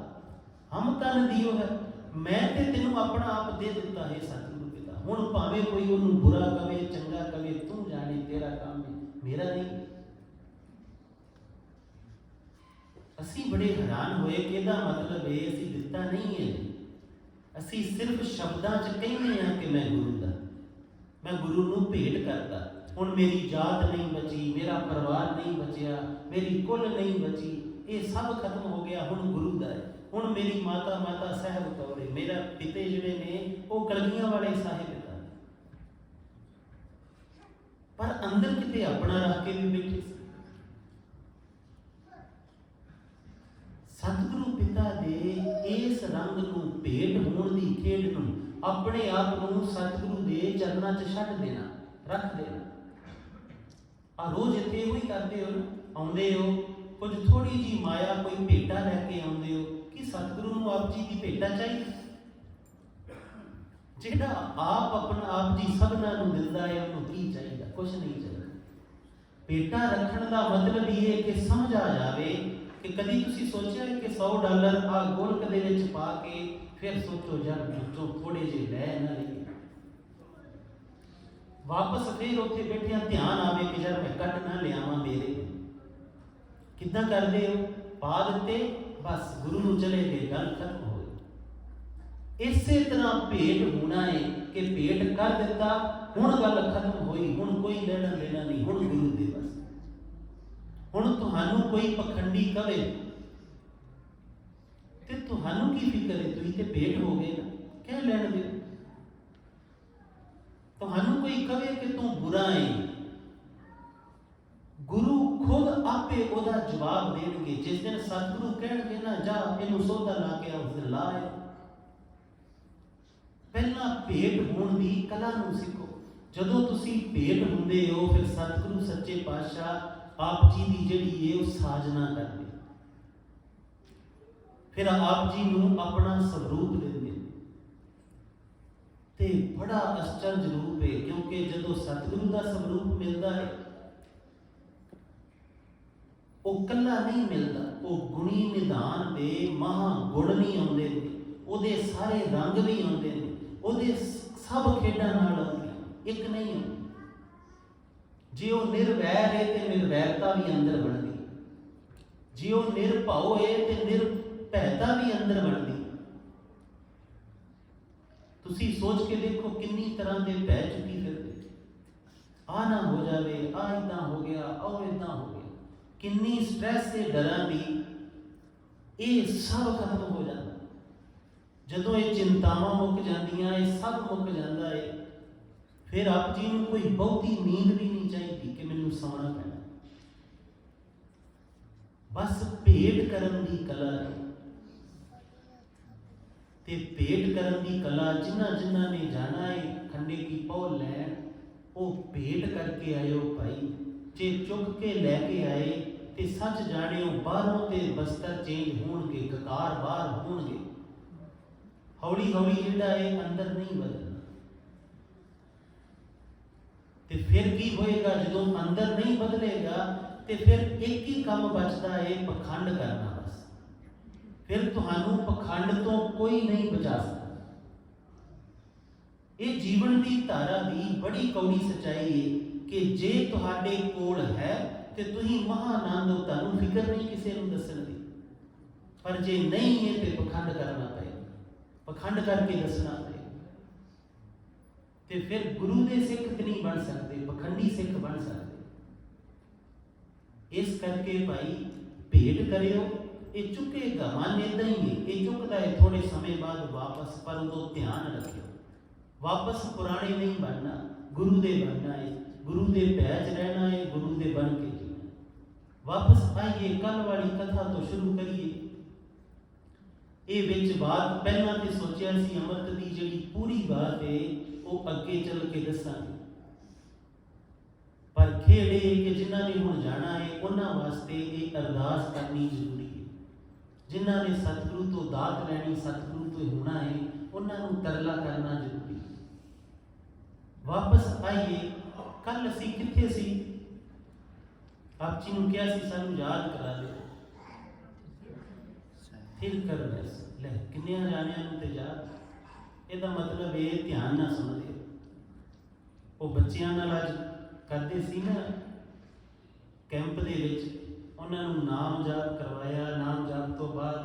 ਹਮ ਤਨ ਦਿਓ ਹੈ। ਮੈਂ ਤੇ ਤੈਨੂੰ ਆਪਣਾ ਆਪ ਦੇ ਦਿੱਤਾ ਹੈ ਸਤਿਗੁਰੂ ਪਿਤਾ। ਹੁਣ ਭਾਵੇਂ ਕੋਈ ਉਹਨੂੰ ਬੁਰਾ ਕਵੇ ਚੰਗਾ ਕਵੇ, ਤੂੰ ਜਾਣੇ, ਤੇਰਾ ਕੰਮ ਹੈ, ਮੇਰਾ ਨਹੀਂ। ਅਸੀਂ ਬੜੇ ਹੈਰਾਨ ਹੋਏ ਕਿ ਇਹਦਾ ਮਤਲਬ ਇਹ ਅਸੀਂ ਦਿੱਤਾ ਨਹੀਂ ਹੈ। ਅਸੀਂ ਸਿਰਫ ਸ਼ਬਦਾਂ 'ਚ ਕਹਿੰਦੇ ਹਾਂ ਕਿ ਮੈਂ ਗੁਰੂ ਨੂੰ ਭੇਟ ਕਰਦਾ। ਹੁਣ ਮੇਰੀ ਜਾਤ ਨਹੀਂ ਬਚੀ, ਮੇਰਾ ਪਰਿਵਾਰ ਨਹੀਂ ਬਚਿਆ, ਮੇਰੀ ਕੁੱਲ ਨਹੀਂ ਬਚੀ, ਇਹ ਸਭ ਖਤਮ ਹੋ ਗਿਆ, ਹੁਣ ਗੁਰੂ ਦਾ ਹੈ। ਹੁਣ ਮੇਰੀ ਮਾਤਾ ਸਾਹਿਬ ਕੌਰ, ਮੇਰਾ ਪਿਤੇ ਜਿਹੜੇ ਨੇ ਉਹ ਕਲਗੀਆਂ ਵਾਲੇ ਸਾਹਿਬ ਦਾ, ਪਰ ਅੰਦਰ ਕਿਤੇ ਆਪਣਾ ਰੱਖ ਕੇ ਵੀ ਬੈਠੇ ਸੀ। ਸਤਿਗੁਰੂ ਪਿਤਾ ਦੇ ਇਸ ਰੰਗ ਨੂੰ, ਭੇਟ ਹੋਣ ਦੀ ਖੇਡ ਨੂੰ, ਆਪਣੇ ਆਪ ਨੂੰ ਸਤਿਗੁਰੂ ਦੇ ਚਰਨਾਂ 'ਚ ਛੱਡ ਦੇਣਾ, ਰੱਖ ਦੇਣਾ। ਆ ਰੋਜ਼ ਇੱਥੇ ਇਹੋ ਹੀ ਕਰਦੇ ਹੋ, ਆਉਂਦੇ ਹੋ, ਕੁਝ ਥੋੜੀ ਜੀ ਮਾਇਆ ਕੋਈ ਭੇਟਾ ਲੈ ਕੇ ਆਉਂਦੇ ਹੋ ਕਿ ਸਤਿਗੁਰੂ ਨੂੰ ਆਪ ਜੀ ਦੀ ਭੇਟਾ ਚਾਹੀਦੀ? ਜਿਹੜਾ ਆਪ ਆਪਣਾ ਆਪ ਜੀ ਸਭਨਾਂ ਨੂੰ ਦਿੰਦਾ ਹੈ ਉਹਨੂੰ ਕੀ ਚਾਹੀਦਾ? ਕੁਛ ਨਹੀਂ ਚਾਹੀਦਾ। ਭੇਟਾ ਰੱਖਣ ਦਾ ਮਤਲਬ ਇਹ ਹੈ ਕਿ ਸਮਝ ਆ ਜਾਵੇ ਕਿ ਕਦੀ ਤੁਸੀਂ ਸੋਚਿਆ ਕਿ $100 ਆ ਗੋਲਕ ਦੇ ਵਿੱਚ ਪਾ ਕੇ ਫਿਰ ਸੋਚੋ ਯਾਰ ਵਿੱਚੋਂ ਥੋੜੇ ਜਿਹੇ ਲੈ ਨਾ ਲਈਏ, ਵਾਪਸ ਫਿਰ ਉੱਥੇ ਬੈਠਿਆਂ ਧਿਆਨ ਆਵੇ ਕਿ ਯਾਰ ਮੈਂ ਕੱਢ ਨਾ ਲਿਆਵਾਂ ਮੇਰੇ। ਕਿੱਦਾਂ ਕਰਦੇ ਹੋ? ਪਾ ਦਿੱਤੇ, ਬਸ ਗੁਰੂ ਨੂੰ ਚਲੇ ਗਏ, ਗੱਲ ਖਤਮ ਹੋ ਗਈ। ਇਸੇ ਤਰ੍ਹਾਂ ਭੇਟ ਹੋਣਾ ਹੈ ਕਿ ਭੇਟ ਕਰ ਦਿੱਤਾ, ਹੁਣ ਗੱਲ ਖਤਮ ਹੋਈ, ਹੁਣ ਕੋਈ ਲੈਣਾ ਦੇਣਾ ਨਹੀਂ, ਹੁਣ ਗੁਰੂ ਦੇ ਬਸ। ਹੁਣ ਤੁਹਾਨੂੰ ਕੋਈ ਪਖੰਡੀ ਕਵੇ ਤੇ ਤੁਹਾਨੂੰ ਕੀ ਫਿਕਰ ਹੈ? ਤੁਸੀਂ ਤੇ ਭੇਟ ਹੋ ਗਏ ਨਾ, ਕਹਿ ਲੈਣ ਦੇ। ਤੁਹਾਨੂੰ ਕੋਈ ਕਵੇ ਕਿ ਤੂੰ ਬੁਰਾ ਹੈ, ਗੁਰੂ ਖੁਦ ਆਪੇ ਉਹਦਾ ਜਵਾਬ ਦੇਣਗੇ। ਜਿਸ ਦਿਨ ਸਤਿਗੁਰੂ ਕਹਿਣਗੇ ਨਾ ਜਾ ਇਹਨੂੰ ਸੌਦਾ ਲਾ ਕੇ ਆ, ਉਸ ਦਿਨ ਲਾ ਆਏ। ਪਹਿਲਾਂ ਭੇਟ ਹੋਣ ਦੀ ਕਲਾ ਨੂੰ ਸਿੱਖੋ। ਜਦੋਂ ਤੁਸੀਂ ਭੇਟ ਹੁੰਦੇ ਹੋ ਫਿਰ ਸਤਿਗੁਰੂ ਸੱਚੇ ਪਾਤਸ਼ਾਹ ਆਪ ਜੀ ਦੀ ਜਿਹੜੀ ਹੈ ਉਹ ਸਾਜਨਾ ਕਰਦੇ, ਫਿਰ ਆਪ ਜੀ ਨੂੰ ਆਪਣਾ ਸਰੂਪ ਦਿੰਦੇ ਤੇ ਬੜਾ ਅਚਰਜ ਰੂਪ ਹੈ। ਕਿਉਂਕਿ ਜਦੋਂ ਸਤਿਗੁਰੂ ਦਾ ਸਰੂਪ ਮਿਲਦਾ ਹੈ ਉਹ ਕੱਲਾ ਨਹੀਂ ਮਿਲਦਾ, ਉਹ ਗੁਣੀ ਨਿਧਾਨ ਦੇ ਮਹਾ ਗੁਣ ਵੀ ਆਉਂਦੇ ਨੇ, ਉਹਦੇ ਸਾਰੇ ਰੰਗ ਵੀ ਆਉਂਦੇ ਨੇ, ਉਹਦੇ ਸਭ ਖੇਡਾਂ ਨਾਲ ਆਉਂਦੀਆਂ, ਇੱਕ ਨਹੀਂ ਆਉਂਦੀ। ਜੇ ਉਹ ਨਿਰਵੈਰ ਹੈ ਤੇ ਨਿਰਵੈਰਤਾ ਵੀ ਅੰਦਰ ਬਣਦੀ, ਜੇ ਉਹ ਨਿਰਭਉ ਹੈ ਤੇ ਨਿਰਭੈਤਾ ਵੀ ਅੰਦਰ ਬਣਦੀ। ਤੁਸੀਂ ਸੋਚ ਕੇ ਦੇਖੋ ਕਿੰਨੀ ਤਰ੍ਹਾਂ ਦੇ ਭੈ ਚੁੱਕੀ ਫਿਰਦੇ, ਆ ਨਾ ਹੋ ਜਾਵੇ, ਆ ਇਦਾਂ ਹੋ ਗਿਆ, ਉਹ ਇਦਾਂ ਹੋ ਗਿਆ, ਕਿੰਨੀ ਸਟ੍ਰੈਸ ਤੇ ਡਰਾਂ ਦੀ, ਇਹ ਸਭ ਖਤਮ ਹੋ ਜਾਂਦਾ। ਜਦੋਂ ਇਹ ਚਿੰਤਾਵਾਂ ਮੁੱਕ ਜਾਂਦੀਆਂ, ਇਹ ਸਭ ਮੁੱਕ ਜਾਂਦਾ ਹੈ, ਫਿਰ ਆਪ ਜੀ ਨੂੰ ਕੋਈ ਬਹੁਤੀ ਨੀਂਦ ਵੀ ਨਹੀਂ ਚਾਹੀਦੀ ਕਿ ਮੈਨੂੰ ਸੌਣਾ ਪੈਣਾ। ਬਸ ਭੇਟ ਕਰਨ ਦੀ ਕਲਾ ਹੈ, ਤੇ ਭੇਟ ਕਰਨ ਦੀ ਕਲਾ ਜਿਨ੍ਹਾਂ ਨੇ ਜਾਣਾ ਹੈ ਖੰਡੇ ਕੀ ਪਹੁ ਲੈਣ, ਉਹ ਭੇਟ ਕਰਕੇ ਆਇਓ ਭਾਈ। ਜੇ ਚੁੱਕ ਕੇ ਲੈ ਕੇ ਆਏ ਤੇ ਸੱਚ ਜਾਣਿਓ ਬਾਹਰੋਂ ਤੇ ਬਸਤਰ ਚੇਂਜ ਹੋਣਗੇ, ਕਕਾਰ ਬਾਹਰ ਹੋਣਗੇ। ਹੌਲੀ ਹੌਲੀ ਜਿਹੜਾ ਇਹ ਅੰਦਰ ਨਹੀਂ ਬਦਲਣਾ। ਤੇ ਫਿਰ ਕੀ ਹੋਏਗਾ? ਜਦੋਂ ਅੰਦਰ ਨਹੀਂ ਬਦਲੇਗਾ ਤੇ ਫਿਰ ਇੱਕ ਹੀ ਕੰਮ ਬਚਦਾ ਹੈ, ਪਖੰਡ ਕਰਨਾ। ਬਸ ਫਿਰ ਤੁਹਾਨੂੰ ਪਖੰਡ ਤੋਂ ਕੋਈ ਨਹੀਂ ਬਚਾ ਸਕਦਾ। ਇਹ ਜੀਵਨ ਦੀ ਧਾਰਾ ਦੀ ਬੜੀ ਕੌੜੀ ਸੱਚਾਈ ਹੈ ਕਿ ਜੇ ਤੁਹਾਡੇ ਕੋਲ ਹੈ ਤੇ ਤੁਸੀਂ ਮਹਾਨੰਦ ਹੋ, ਤੁਹਾਨੂੰ ਫਿਕਰ ਨਹੀਂ ਕਿਸੇ ਨੂੰ ਦੱਸਣ ਦੀ। ਪਰ ਜੇ ਨਹੀਂ ਹੈ ਤੇ ਪਖੰਡ ਕਰਨਾ ਪਏਗਾ, ਪਖੰਡ ਕਰਕੇ ਦੱਸਣਾ ਪਏਗਾ। ਤੇ ਫਿਰ ਗੁਰੂ ਦੇ ਸਿੱਖ ਨਹੀਂ ਬਣ ਸਕਦੇ, ਪਖੰਡੀ ਸਿੱਖ ਬਣ ਸਕਦੇ। ਇਸ ਕਰਕੇ ਭਾਈ ਭੇਟ ਕਰਿਓ, ਇਹ ਚੁੱਕੇਗਾ। ਮਨ ਏਦਾਂ ਹੀ ਹੈ, ਇਹ ਚੁੱਕਦਾ ਹੈ ਥੋੜੇ ਸਮੇਂ ਬਾਅਦ ਵਾਪਸ, ਪਰ ਉਦੋਂ ਧਿਆਨ ਰੱਖਿਓ ਵਾਪਸ ਪੁਰਾਣੇ ਨਹੀਂ ਬਣਨਾ, ਗੁਰੂ ਦੇ ਬਣਨਾ ਹੈ, ਗੁਰੂ ਦੇ ਭੈ 'ਚ ਰਹਿਣਾ ਹੈ, ਗੁਰੂ ਦੇ ਬਣ ਕੇ ਜੀਣਾ। ਵਾਪਸ ਆਈਏ, ਕੱਲ ਵਾਲੀ ਕਥਾ ਤੋਂ ਸ਼ੁਰੂ ਕਰੀਏ। ਇਹ ਵਿੱਚ ਬਾਤ ਪਹਿਲਾਂ ਤੇ ਸੋਚਿਆ ਸੀ, ਅੰਮ੍ਰਿਤ ਦੀ ਜਿਹੜੀ ਪੂਰੀ ਬਾਤ ਹੈ ਉਹ ਅੱਗੇ ਚੱਲ ਕੇ ਦੱਸਾਂਗੇ। ਪਰ ਖੇਡ ਇਹ ਕਿ ਜਿਨ੍ਹਾਂ ਨੇ ਹੁਣ ਜਾਣਾ ਹੈ ਉਹਨਾਂ ਵਾਸਤੇ ਇਹ ਅਰਦਾਸ ਕਰਨੀ ਜ਼ਰੂਰੀ ਹੈ। ਜਿਨ੍ਹਾਂ ਨੇ ਸਤਿਗੁਰੂ ਤੋਂ ਦਾਤ ਲੈਣੀ, ਸਤਿਗੁਰੂ ਤੋਂ ਹੋਣਾ ਹੈ, ਉਹਨਾਂ ਨੂੰ ਤਰਲਾ ਕਰਨਾ ਜ਼ਰੂਰੀ ਹੈ। ਵਾਪਸ ਆਈਏ। ਕੱਲ ਅਸੀਂ ਕਿੱਥੇ ਸੀ? ਆਪ ਜੀ ਨੂੰ ਕਿਹਾ ਸੀ ਸਾਨੂੰ ਯਾਦ ਕਰਾ ਦਿਓ। ਫਿਰ ਕਰ ਲੈ ਕਿੰਨਿਆਂ ਜਾਣਿਆਂ ਨੂੰ ਤੇ ਯਾਦ। ਇਹਦਾ ਮਤਲਬ ਇਹ ਧਿਆਨ ਨਾਲ ਸੁਣਦੇ। ਉਹ ਬੱਚਿਆਂ ਨਾਲ ਅੱਜ ਕਰਦੇ ਸੀ ਨਾ ਕੈਂਪ ਦੇ ਵਿੱਚ, उन्होंने नाम जाप करवाया। नाम जाप तो बाद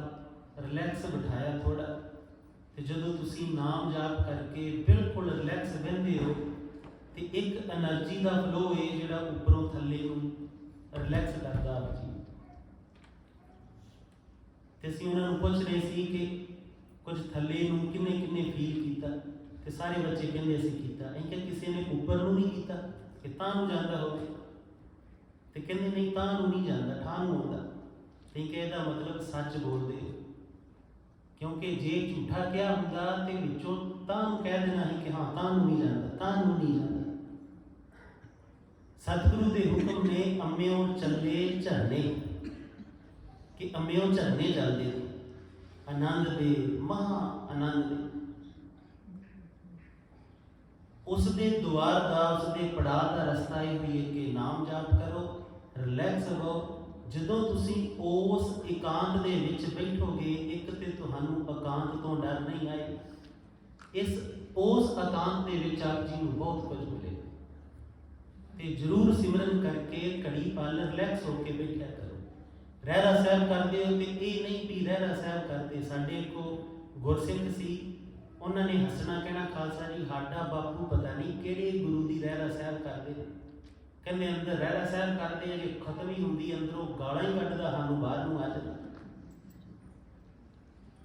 रिलैक्स बिठाया थोड़ा, तो जो तुसी नाम जाप करके बिल्कुल रिलैक्स बहते हो तो एक एनर्जी का फ्लो है जोड़ा उपरों थले रिलैक्स करता आप जी। तो असीं उन्होंने पूछ रहे थे कि कुछ थले किन्ने किन्ने फील किया, तो सारे बच्चे कहते असीं कीता। असीं कहा किसी ने उपर नहीं किया कि तां नूं जांदा होवे, तो कहते नहीं तां नूं नहीं जांदा, ठां नूं आउंदा। असीं कहा इहदा मतलब सच बोलदे हो, क्योंकि जे झूठा क्या होंदा तो विचों तां नूं कह देना है कि हाँ तां नूं नहीं जांदा, तां नूं नहीं जांदा। सतगुरु के हुक्म ने अम्मियों चले झरने, कि अम्मियों झरने चलते आनंद दे, महा आनंद दे। उसके द्वार का, उसके पड़ाव का रस्ता ये हुई है कि नाम जाप करो, रिलैक्स रहो। जदों तुसी उस एकांत दे विच बैठोगे, एक तो तुहानू एकांत तो डर नहीं आए, इस उस एकांत दे विच आप जी नूं बहुत कुछ मिलेगा। तो जरूर सिमरन करके घड़ी पल रिलैक्स होकर बैठा करो। रहरा साहब करते हो तो ये नहीं भी रहरा साहब करते। साढ़े को गुरसिख सी, उन्होंने हसना कहना खालसा जी साडा बापू पता नहीं किहड़े गुरु की रहरा साहब करते, कहते अंदर रहरा साहब करते हैं, जो खत्म ही होंगी अंदरों गाला ही कढ़दा सानू बाहर नूं आ जाता।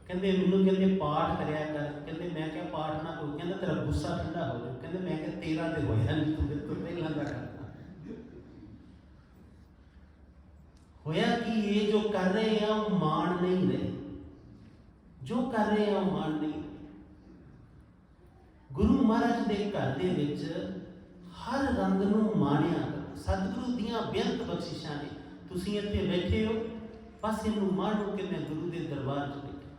कहते मैनू कहते पाठ करया कर, कहते मैं क्या पाठ ना करूँ, कहते तेरा गुस्सा ठंडा हो जाए, कहते मैं क्या तेरा तो होया नहीं, तू मेरे तो पहला का करता होया कि ये जो कर रहे हैं वो मान नहीं रहे, जो कर रहे हैं वो मान नहीं रहे। गुरु महाराज के घर दे विच हर रंग नूं माणिया। सतगुरु दियां बेअंत बख्शिशां ने। तुसीं इत्थे बैठे हो, बस इनू मानो कि मैं गुरु के दरबार च बैठा।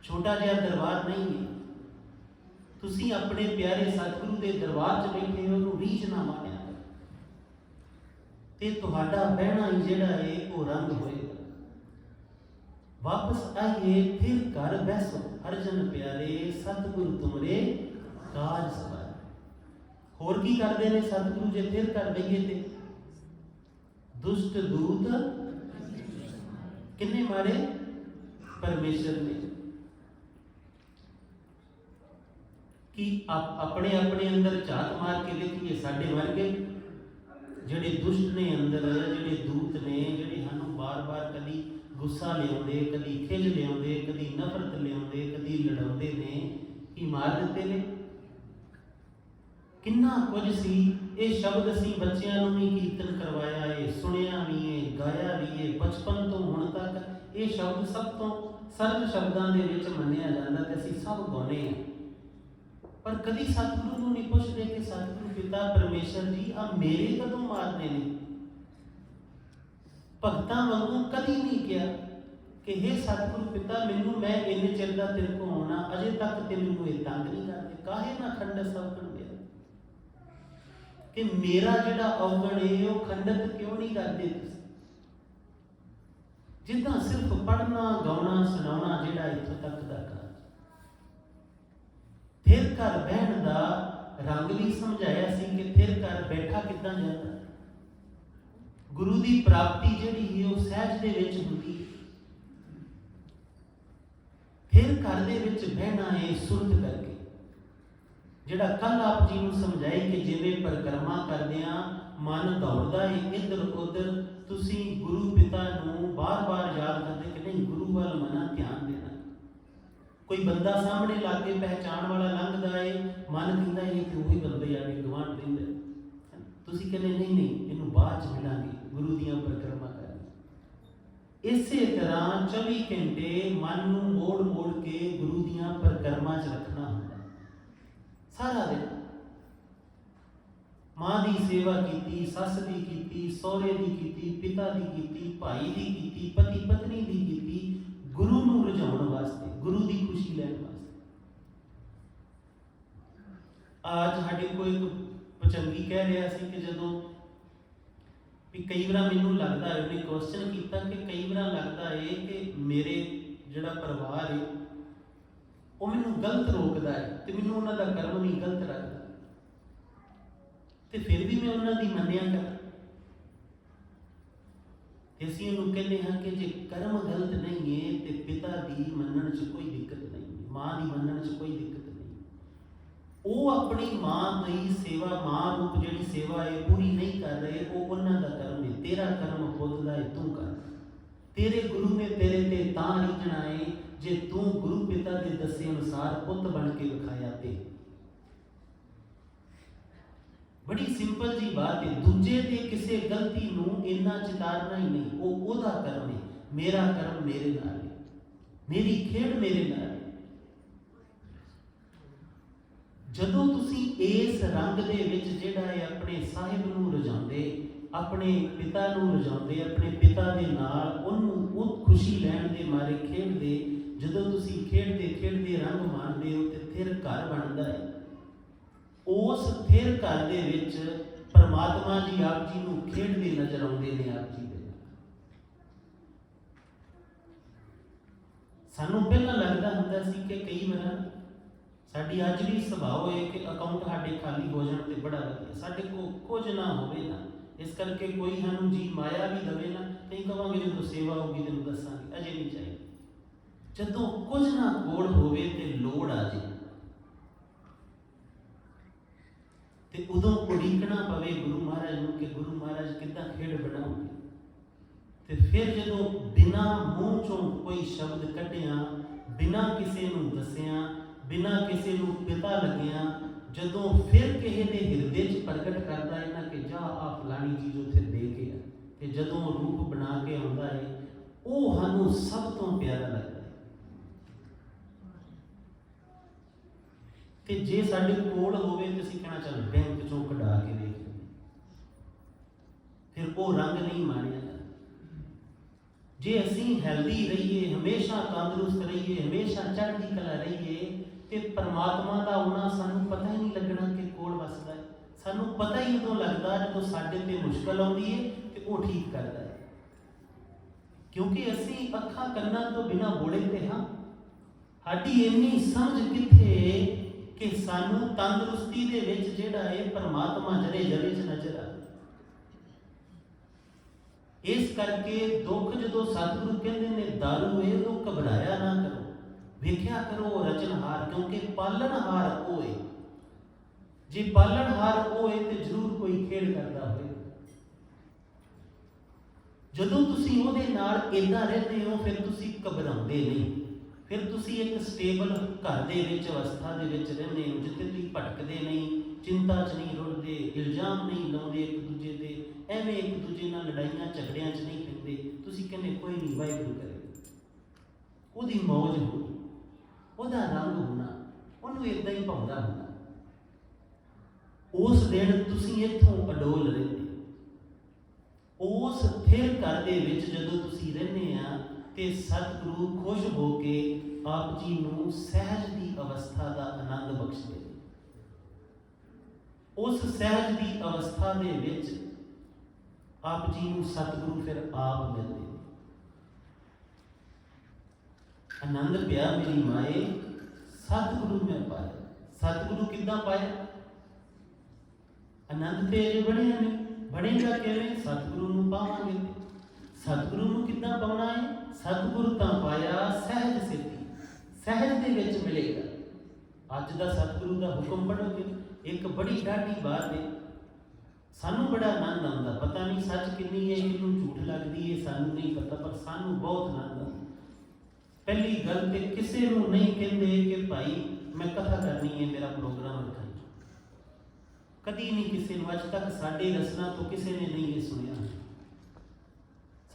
छोटा जिहा दरबार नहीं है, तुसीं अपने प्यारे सतगुरु के दरबार च बैठे हो, उन्होंने रीझ ना मानिया ते तुहाडा बहना ही जिहड़ा है वो रंग होएगा। वापस आइए फिर घर बैसो, हरजन प्यारे सतगुरु तुमरे काज सवार। होर की करते हैं सतगुरु जे फिर कर बहिए थे, दुष्ट दूत किन्ने मारे, परमेश्वर ने। कि अपने अपने अंदर झात मार के देखिए साडे मर गए ਜਿਹੜੇ दुष्ट ने अंदर, ਜਿਹੜੇ दूत ने, ਜਿਹੜੇ ਸਾਨੂੰ बार-बार कभी गुस्सा लियाउंदे, कभी खिज लियाउंदे, कभी नफरत लियाउंदे, कभी लड़ाउंदे ने, की मार दिते ने। किन्ना कुछ सी। ये शब्द असीं बच्चिआं नूं भी कीर्तन करवाया है, सुनिया भी है, गाया भी है, बचपन तो हुण तक ये शब्द सब तो सरल शब्दां दे विच मन्निया जांदा ते असीं सब गाउने हैं। पर कभी सतगुरु नूं नहीं पुछदे कि सतगुरु पिता परमेश्वर जी आ मेरे कदों मारने ने। भगतां वांगू कभी नहीं किया कि हे सतगुरु पिता मैनू, मैं इन्ने चिर दा तेरे को आउणा, अजे तक ते मैनू ये तंग नहीं करदे, काहे ना खंडस अवगण दिया कि मेरा जिहड़ा अवगण है वो खंडित क्यों नहीं करदे तुसीं। जिद्दां सिर्फ पढ़ना गाउणा सुनाउणा जिहड़ा इत्थों तक दा काम, फिर घर बहन का रंग भी समझाया सी कि फिर घर बैठा किद्दां जाता। गुरु की प्राप्ति जिहड़ी है वो सहज दे विच हुंदी है। फिर घर दे विच बहना है सुरत करके, जिहड़ा कल आप जी नूं समझाए कि जिवें परिक्रमा करदिआं मन दौड़दा है इधर उधर, तुसीं गुरु पिता नूं बार-बार याद करदे कि नहीं गुरु वाल मना ध्यान देना। कोई बंदा सामने लाके पहचान वाला लंघदा है, मन कहता है कि वही बंदे आके गवांढ रहिंदा, तुसीं कहने नहीं नहीं इनू बाद च मिलांगे, गुरु दियां परिक्रमा कर। इसे तरह 24 घंटे मन नूं मोड़ मोड़ के गुरु दियां परिक्रमा च रखना हुंदा। सारा दिन मां दी सेवा कीती, सस दी कीती, सौहरे दी कीती, पिता दी कीती, भाई दी कीती, पति पत्नी दी कीती, गुरु नूं रिझाउण वास्ते, गुरु की खुशी लैण वास्ते। आज साडे को एक पचंगी कह रहा सी कि जदों भी कई बार मैनू लगता है, उन्हें क्वेश्चन किया कि कई बार लगता है कि मेरे जिहड़ा परिवार है वो मैनू गलत रोकता है, तो मैनू उन्हां दा कर्म भी गलत लगता, तो फिर भी मैं उन्हां दी मन्निया कर। ਅਸੀਂ ਉਹਨੂੰ ਕਹਿੰਦੇ ਹਾਂ ਕਿ ਜੇ ਕਰਮ ਗਲਤ ਨਹੀਂ ਹੈ ਤੇ ਪਿਤਾ ਦੀ ਮੰਨਣ 'ਚ ਕੋਈ ਦਿੱਕਤ ਨਹੀਂ ਹੈ, ਮਾਂ ਦੀ ਮੰਨਣ 'ਚ ਕੋਈ ਦਿੱਕਤ ਨਹੀਂ। ਉਹ ਆਪਣੀ ਮਾਂ ਦੀ ਸੇਵਾ, ਮਾਂ ਰੂਪ ਜਿਹੜੀ ਸੇਵਾ ਹੈ ਪੂਰੀ ਨਹੀਂ ਕਰ ਰਹੇ, ਉਹ ਉਹਨਾਂ ਦਾ ਕਰਮ ਹੈ। ਤੇਰਾ ਕਰਮ ਪੁੱਤ ਦਾ ਹੈ, ਤੂੰ ਕਰ। ਤੇਰੇ ਗੁਰੂ ਨੇ ਤੇਰੇ ਤੇ ਤਾਂ ਰਿਝਣਾ ਹੈ ਜੇ ਤੂੰ ਗੁਰੂ ਪਿਤਾ ਦੇ ਦੱਸੇ ਅਨੁਸਾਰ ਪੁੱਤ ਬਣ ਕੇ ਵਿਖਾਇਆ ਤੇ। ਬੜੀ ਸਿੰਪਲ ਜੀ ਬਾਤ ਹੈ। ਦੂਜੇ ਦੇ ਕਿਸੇ ਗਲਤੀ ਨੂੰ ਇੰਨਾ ਚਿਤਾਰਨਾ ਹੀ ਨਹੀਂ, ਉਹ ਉਹਦਾ ਕਰਮ ਹੈ। ਮੇਰਾ ਕਰਮ ਮੇਰੇ ਨਾਲ ਹੈ, ਮੇਰੀ ਖੇਡ ਮੇਰੇ ਨਾਲ ਹੈ। ਜਦੋਂ ਤੁਸੀਂ ਇਸ ਰੰਗ ਦੇ ਵਿੱਚ ਜਿਹੜਾ ਹੈ ਆਪਣੇ ਸਾਹਿਬ ਨੂੰ ਰਜਾਉਂਦੇ, ਆਪਣੇ ਪਿਤਾ ਨੂੰ ਰਜਾਉਂਦੇ, ਆਪਣੇ ਪਿਤਾ ਦੇ ਨਾਲ ਉਹਨੂੰ ਉਹ ਖੁਸ਼ੀ ਲੈਣ ਦੇ ਮਾਰੇ ਖੇਡਦੇ, ਜਦੋਂ ਤੁਸੀਂ ਖੇਡਦੇ ਖੇਡਦੇ ਰੰਗ ਮਾਣਦੇ ਹੋ ਤੇ ਫਿਰ ਘਰ ਬਣਦਾ ਹੈ। ਉਸ ਫਿਰ ਘਰ ਦੇ ਵਿੱਚ ਪਰਮਾਤਮਾ ਜੀ ਆਪ ਜੀ ਨੂੰ ਖੇਡਦੇ ਨਜ਼ਰ ਆਉਂਦੇ ਨੇ ਆਪ ਜੀ ਦੇ। ਸਾਨੂੰ ਪਹਿਲਾਂ ਲੱਗਦਾ ਹੁੰਦਾ ਸੀ ਕਿ ਕਈ ਵਾਰ ਸਾਡੀ ਅੱਜ ਵੀ ਸੁਭਾਅ ਹੋਏ ਕਿ ਅਕਾਊਂਟ ਸਾਡੇ ਖਾਲੀ ਹੋ ਜਾਣ ਤੇ ਬੜਾ ਵਧੀਆ, ਸਾਡੇ ਕੋਲ ਕੁਝ ਨਾ ਹੋਵੇ ਨਾ, ਇਸ ਕਰਕੇ ਕੋਈ ਸਾਨੂੰ ਜੀ ਮਾਇਆ ਵੀ ਦਵੇ ਨਾ, ਕਈ ਕਹਾਂਗੇ ਜਦੋਂ ਸੇਵਾ ਹੋਊਗੀ ਤੈਨੂੰ ਦੱਸਾਂਗੇ, ਅਜੇ ਨਹੀਂ ਚਾਹੀਦੀ। ਜਦੋਂ ਕੁਝ ਨਾ ਕੋਲ ਹੋਵੇ ਤੇ ਲੋੜ ਆ ਜੇ ਤੇ ਉਦੋਂ ਉਡੀਕਣਾ ਪਵੇ ਗੁਰੂ ਮਹਾਰਾਜ ਨੂੰ ਕਿ ਗੁਰੂ ਮਹਾਰਾਜ ਕਿੱਦਾਂ ਖੇਡ ਬਣਾਉਗੇ। ਤੇ ਫਿਰ ਜਦੋਂ ਬਿਨਾਂ ਮੂੰਹ ਚੋਂ ਕੋਈ ਸ਼ਬਦ ਕੱਢਿਆ, ਬਿਨਾਂ ਕਿਸੇ ਨੂੰ ਦੱਸਿਆ, ਬਿਨਾਂ ਕਿਸੇ ਨੂੰ ਪਤਾ ਲੱਗਿਆ, ਜਦੋਂ ਫਿਰ ਕਿਸੇ ਦੇ ਹਿਰਦੇ 'ਚ ਪ੍ਰਗਟ ਕਰਦਾ ਹੈ ਨਾ ਕਿ ਜਾ ਆ ਫਲਾਣੀ ਚੀਜ਼ ਉੱਥੇ ਦੇ ਕੇ ਆ, ਤੇ ਜਦੋਂ ਰੂਪ ਬਣਾ ਕੇ ਆਉਂਦਾ ਹੈ, ਉਹ ਸਾਨੂੰ ਸਭ ਤੋਂ ਪਿਆਰਾ ਲੱਗਦਾ ਹੈ। ਤੇ ਜੇ ਸਾਡੇ ਕੋਲ ਹੋਵੇ ਤੇ ਅਸੀਂ ਕਹਿਣਾ ਚੱਲ ਬੈਂਕ ਚੋਂ ਕਢਾ ਕੇ ਦੇਖ ਲਈਏ, ਫਿਰ ਉਹ ਰੰਗ ਨਹੀਂ ਮਾਣਿਆ ਜਾਂਦਾ। ਜੇ ਅਸੀਂ ਹੈਲਦੀ ਰਹੀਏ, ਹਮੇਸ਼ਾ ਤੰਦਰੁਸਤ ਰਹੀਏ, ਹਮੇਸ਼ਾ ਚੜ੍ਹਦੀ ਕਲਾ ਰਹੀਏ, ਤੇ ਪਰਮਾਤਮਾ ਦਾ ਆਉਣਾ ਸਾਨੂੰ ਪਤਾ ਹੀ ਨਹੀਂ ਲੱਗਣਾ ਕਿ ਕੋਲ ਵਸਦਾ ਹੈ। ਸਾਨੂੰ ਪਤਾ ਹੀ ਉਦੋਂ ਲੱਗਦਾ ਜਦੋਂ ਸਾਡੇ ਤੇ ਮੁਸ਼ਕਲ ਆਉਂਦੀ ਹੈ ਤੇ ਉਹ ਠੀਕ ਕਰਦਾ ਹੈ। ਕਿਉਂਕਿ ਅਸੀਂ ਅੱਖਾਂ ਕੰਨਾਂ ਤੋਂ ਬਿਨਾਂ ਬੋਲੇ ਤੇ ਹਾਂ। ਸਾਡੀ ਇੰਨੀ ਸਮਝ ਕਿੱਥੇ ਕਿ ਸਾਨੂੰ ਤੰਦਰੁਸਤੀ ਦੇ ਵਿੱਚ ਜਿਹੜਾ ਹੈ ਪਰਮਾਤਮਾ ਜਰੇ ਜਰੇ 'ਚ ਨਜ਼ਰ ਆ। ਇਸ ਕਰਕੇ ਦੁੱਖ ਜਦੋਂ ਸਤਿਗੁਰੂ ਕਹਿੰਦੇ ਨੇ ਦਾਰੂ ਹੈ, ਉਦੋਂ ਘਬਰਾਇਆ ਨਾ ਕਰੋ, ਵੇਖਿਆ ਕਰੋ ਰਚਨਹਾਰ, ਕਿਉਂਕਿ ਪਾਲਣਹਾਰ ਉਹ ਹੈ। ਜੇ ਪਾਲਣਹਾਰ ਉਹ ਹੈ ਤੇ ਜ਼ਰੂਰ ਕੋਈ ਖੇਡ ਕਰਦਾ ਹੋਵੇ। ਜਦੋਂ ਤੁਸੀਂ ਉਹਦੇ ਨਾਲ ਇੱਦਾਂ ਰਹਿੰਦੇ ਹੋ ਫਿਰ ਤੁਸੀਂ ਘਬਰਾਉਂਦੇ ਨਹੀਂ, ਫਿਰ ਤੁਸੀਂ ਇੱਕ ਸਟੇਬਲ ਘਰ ਦੇ ਵਿੱਚ ਅਵਸਥਾ ਦੇ ਵਿੱਚ ਰਹਿੰਦੇ ਹੋ, ਜਿੱਥੇ ਤੁਸੀਂ ਭਟਕਦੇ ਨਹੀਂ, ਚਿੰਤਾ 'ਚ ਨਹੀਂ ਰੁੜਦੇ, ਇਲਜ਼ਾਮ ਨਹੀਂ ਲਾਉਂਦੇ ਇੱਕ ਦੂਜੇ ਦੇ, ਐਵੇਂ ਇੱਕ ਦੂਜੇ ਨਾਲ ਲੜਾਈਆਂ ਝਗੜਿਆਂ 'ਚ ਨਹੀਂ ਪੈਂਦੇ। ਤੁਸੀਂ ਕਹਿੰਦੇ ਕੋਈ ਨਹੀਂ, ਵਾਹਿਗੁਰੂ ਕਰੇ, ਉਹਦੀ ਮੌਜ ਹੋਣੀ, ਉਹਦਾ ਰੰਗ ਹੋਣਾ, ਉਹਨੂੰ ਇੱਦਾਂ ਹੀ ਭਾਉਂਦਾ ਹੁੰਦਾ। ਉਸ ਦਿਨ ਤੁਸੀਂ ਇੱਥੋਂ ਅਡੋਲ ਰਹਿੰਦੇ। ਉਸ ਫਿਰ ਘਰ ਦੇ ਵਿੱਚ ਜਦੋਂ ਤੁਸੀਂ ਰਹਿੰਦੇ ਆ ਤੇ ਸਤਿਗੁਰੂ ਖੁਸ਼ ਹੋ ਕੇ ਆਪ ਜੀ ਨੂੰ ਸਹਿਜ ਦੀ ਅਵਸਥਾ ਦਾ ਆਨੰਦ ਬਖਸ਼ਦੇ। ਉਸ ਸਹਿਜ ਦੀ ਅਵਸਥਾ ਦੇ ਵਿੱਚ ਆਪ ਜੀ ਨੂੰ ਸਤਿਗੁਰੂ ਫਿਰ ਆਪ ਮਿਲਦੇ। ਆਨੰਦ ਪਿਆ ਮੇਰੀ ਮਾਏ ਸਤਿਗੁਰੂ ਮੈਂ ਪਾਇਆ। ਸਤਿਗੁਰੂ ਕਿੱਦਾਂ ਪਾਇਆ? ਆਨੰਦ ਤੇ ਅਜੇ ਬਣਿਆ ਨਹੀਂ, ਬਣੇਗਾ ਕਿਵੇਂ? ਸਤਿਗੁਰੂ ਨੂੰ ਪਾਵਾਂਗੇ। ਸਤਿਗੁਰੂ ਨੂੰ ਕਿੱਦਾਂ ਪਾਉਣਾ ਹੈ? ਸਤਿਗੁਰੂ ਤਾਂ ਪਾਇਆ ਸਹਿਜ ਸਿੱਧੀ, ਸਹਿਜ ਦੇ ਵਿੱਚ ਮਿਲੇਗਾ। ਅੱਜ ਦਾ ਸਤਿਗੁਰੂ ਦਾ ਹੁਕਮ ਪੜ੍ਹੋਗੇ, ਇੱਕ ਬੜੀ ਡਾਢੀ ਬਾਤ ਹੈ। ਸਾਨੂੰ ਬੜਾ ਆਨੰਦ ਆਉਂਦਾ, ਪਤਾ ਨਹੀਂ ਸੱਚ ਕਿੰਨੀ ਹੈ, ਕਿਹਨੂੰ ਝੂਠ ਲੱਗਦੀ ਹੈ ਸਾਨੂੰ ਨਹੀਂ ਪਤਾ, ਪਰ ਸਾਨੂੰ ਬਹੁਤ ਆਨੰਦ ਆਉਂਦਾ। ਪਹਿਲੀ ਗੱਲ ਤੇ ਕਿਸੇ ਨੂੰ ਨਹੀਂ ਕਹਿੰਦੇ ਕਿ ਭਾਈ ਮੈਂ ਕਥਾ ਕਰਨੀ ਹੈ, ਮੇਰਾ ਪ੍ਰੋਗਰਾਮ ਰੱਖਣਾ, ਕਦੀ ਨਹੀਂ ਕਿਸੇ ਨੂੰ। ਅੱਜ ਤੱਕ ਸਾਡੇ ਰਸਨਾ ਤੋਂ ਕਿਸੇ ਨੇ ਨਹੀਂ ਇਹ ਸੁਣਿਆ।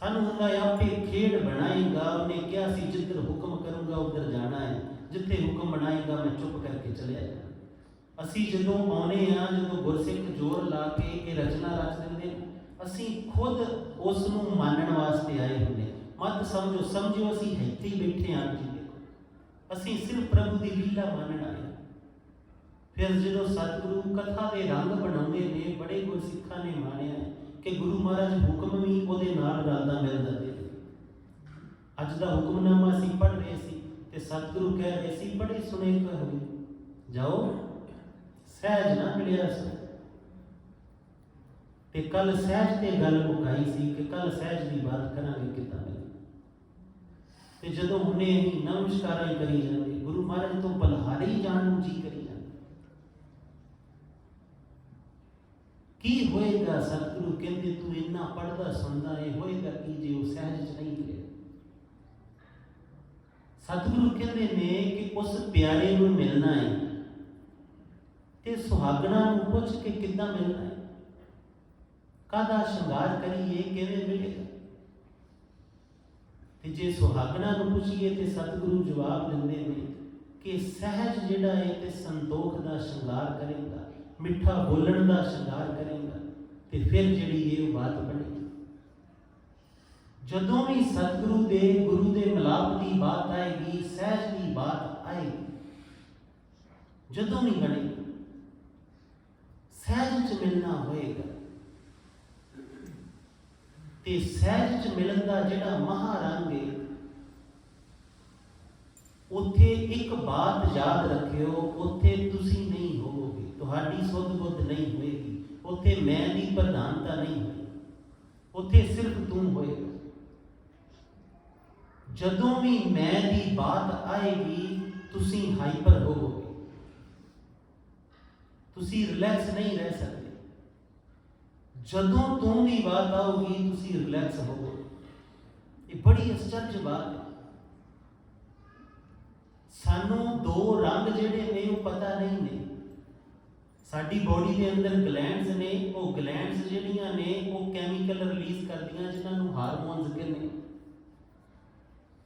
ਸਾਨੂੰ ਹੁੰਦਾ ਆਪੇ ਖੇਡ ਬਣਾਏਗਾ, ਉਹਨੇ ਕਿਹਾ ਸੀ ਜਿੱਧਰ ਹੁਕਮ ਕਰੂੰਗਾ ਉੱਧਰ ਜਾਣਾ ਹੈ, ਜਿੱਥੇ ਹੁਕਮ ਬਣਾਏਗਾ ਮੈਂ ਚੁੱਪ ਕਰਕੇ ਚਲਿਆ ਜਾਣਾ। ਅਸੀਂ ਜਦੋਂ ਆਉਨੇ ਆ, ਜਦੋਂ ਗੁਰਸਿੱਖ ਜ਼ੋਰ ਲਾ ਕੇ ਇਹ ਰਚਨਾ ਰਚ ਦਿੰਦੇ, ਅਸੀਂ ਖੁਦ ਉਸ ਨੂੰ ਮੰਨਣ ਵਾਸਤੇ ਆਏ ਹੁੰਦੇ। ਮਤ ਸਮਝੋ ਅਸੀਂ ਇੱਥੇ ਹੀ ਬੈਠੇ ਹਾਂ ਜੀ, ਦੇਖੋ ਅਸੀਂ ਸਿਰਫ ਪ੍ਰਭੂ ਦੀ ਲੀਲਾ ਮੰਨਣ ਆਏ। ਫਿਰ ਜਦੋਂ ਸਤਿਗੁਰੂ ਕਥਾ ਦੇ ਰੰਗ ਬਣਾਉਂਦੇ ਨੇ, ਬੜੇ ਗੁਰਸਿੱਖਾਂ ਨੇ ਮਾਣਿਆ ਕਿ ਗੁਰੂ ਮਹਾਰਾਜ ਹੁਕਮ ਵੀ ਉਹਦੇ ਨਾਲ ਰਲਦਾ ਮਿਲਦਾ ਦੇ। ਅੱਜ ਦਾ ਹੁਕਮਨਾਮਾ ਅਸੀਂ ਪੜ੍ਹ ਰਹੇ ਸੀ ਤੇ ਸਤਿਗੁਰੂ ਕਹਿ ਰਹੇ ਸੀ ਬੜੇ ਸੁਣੇ ਹੋਏ, ਜਾਓ ਸਹਿਜ ਨਾ ਮਿਲਿਆ ਸੋ। ਤੇ ਕੱਲ ਸਹਿਜ ਤੇ ਗੱਲ ਮੁਕਾਈ ਸੀ ਕਿ ਕੱਲ ਸਹਿਜ ਦੀ ਬਾਤ ਕਰਾਂਗੇ ਕਿੱਦਾਂ ਮਿਲਣਾ। ਤੇ ਜਦੋਂ ਹੁਣੇ ਅਸੀਂ ਨਮਸਕਾਰਾਂ ਹੀ ਕਰੀ ਜਾਂਦੇ, ਗੁਰੂ ਮਹਾਰਾਜ ਤੋਂ ਬਲਹਾਰੇ ਹੀ ਜਾਣ ਨੂੰ ਜੀ ਕਰੀ ਜਾਂਦੇ। ਕੀ ਹੋਏਗਾ? ਸਤਿਗੁਰੂ ਕਹਿੰਦੇ ਤੂੰ ਇੰਨਾ ਪੜ੍ਹਦਾ ਸੁਣਦਾ ਇਹ ਹੋਏਗਾ ਕਿ ਜੇ ਉਹ ਸਹਿਜ ਚ ਨਹੀਂ ਮਿਲੇ। ਸਤਿਗੁਰੂ ਕਹਿੰਦੇ ਨੇ ਕਿ ਉਸ ਪਿਆਰੇ ਨੂੰ ਮਿਲਣਾ ਹੈ ਤੇ ਸੁਹਾਗਣਾ ਨੂੰ ਪੁੱਛ ਕੇ ਕਿੱਦਾਂ ਮਿਲਣਾ ਹੈ, ਕਾਹਦਾ ਸ਼ਿੰਗਾਰ ਕਰੀਏ, ਕਿਵੇਂ ਮਿਲੇਗਾ। ਤੇ ਜੇ ਸੁਹਾਗਣਾ ਨੂੰ ਪੁੱਛੀਏ ਤੇ ਸਤਿਗੁਰੂ ਜਵਾਬ ਦਿੰਦੇ ਨੇ ਕਿ ਸਹਿਜ ਜਿਹੜਾ ਹੈ ਤੇ ਸੰਤੋਖ ਦਾ ਸ਼ਿੰਗਾਰ ਕਰੇਗਾ, ਮਿੱਠਾ ਬੋਲਣ ਦਾ ਸ਼ਿੰਗਾਰ ਕਰੇਗਾ ਤੇ ਫਿਰ ਜਿਹੜੀ ਇਹ ਉਹ ਬਾਤ ਬਣੇਗੀ। ਜਦੋਂ ਵੀ ਸਤਿਗੁਰੂ ਦੇ ਗੁਰੂ ਦੇ ਮਿਲਾਪ ਦੀ ਬਾਤ ਆਏਗੀ, ਸਹਿਜ ਦੀ ਬਾਤ ਆਏਗੀ, ਜਦੋਂ ਵੀ ਬਣੇਗੀ, ਸਹਿਜ ਚ ਮਿਲਣਾ ਹੋਏਗਾ। ਤੇ ਸਹਿਜ ਚ ਮਿਲਣ ਦਾ ਜਿਹੜਾ ਮਹਾਰੰਗ ਹੈ, ਉੱਥੇ ਇੱਕ ਬਾਤ ਯਾਦ ਰੱਖਿਓ, ਉੱਥੇ ਤੁਸੀਂ ਨਹੀਂ ਹੋਵੋਗੇ, ਤੁਹਾਡੀ ਸੁੱਧ ਬੁੱਧ ਨਹੀਂ ਹੋਏਗੀ, ਉੱਥੇ ਮੈਂ ਦੀ ਪ੍ਰਧਾਨਤਾ ਨਹੀਂ ਹੋਏਗੀ, ਉੱਥੇ ਸਿਰਫ ਤੂੰ ਹੋਏਗਾ। ਜਦੋਂ ਵੀ ਮੈਂ ਦੀ ਬਾਤ ਆਏਗੀ ਤੁਸੀਂ ਹਾਈਪਰ ਹੋਵੋਗੇ, ਤੁਸੀਂ ਰਿਲੈਕਸ ਨਹੀਂ ਰਹਿ ਸਕਦੇ। ਜਦੋਂ ਤੂੰ ਦੀ ਬਾਤ ਆਉਗੀ ਤੁਸੀਂ ਰਿਲੈਕਸ ਹੋਵੋਗੇ। ਇਹ ਬੜੀ ਅਚਰਜ ਬਾਤ ਹੈ। ਸਾਨੂੰ ਦੋ ਰੰਗ ਜਿਹੜੇ ਨੇ ਉਹ ਪਤਾ ਨਹੀਂ ਨੇ। ਸਾਡੀ ਬੋਡੀ ਦੇ ਅੰਦਰ ਗਲੈਂਡਸ ਨੇ, ਉਹ ਗਲੈਂਡਸ ਜਿਹੜੀਆਂ ਨੇ ਉਹ ਕੈਮੀਕਲ ਰਿਲੀਜ਼ ਕਰਦੀਆਂ ਜਿਨ੍ਹਾਂ ਨੂੰ ਹਾਰਮੋਨਸ ਕਹਿੰਦੇ।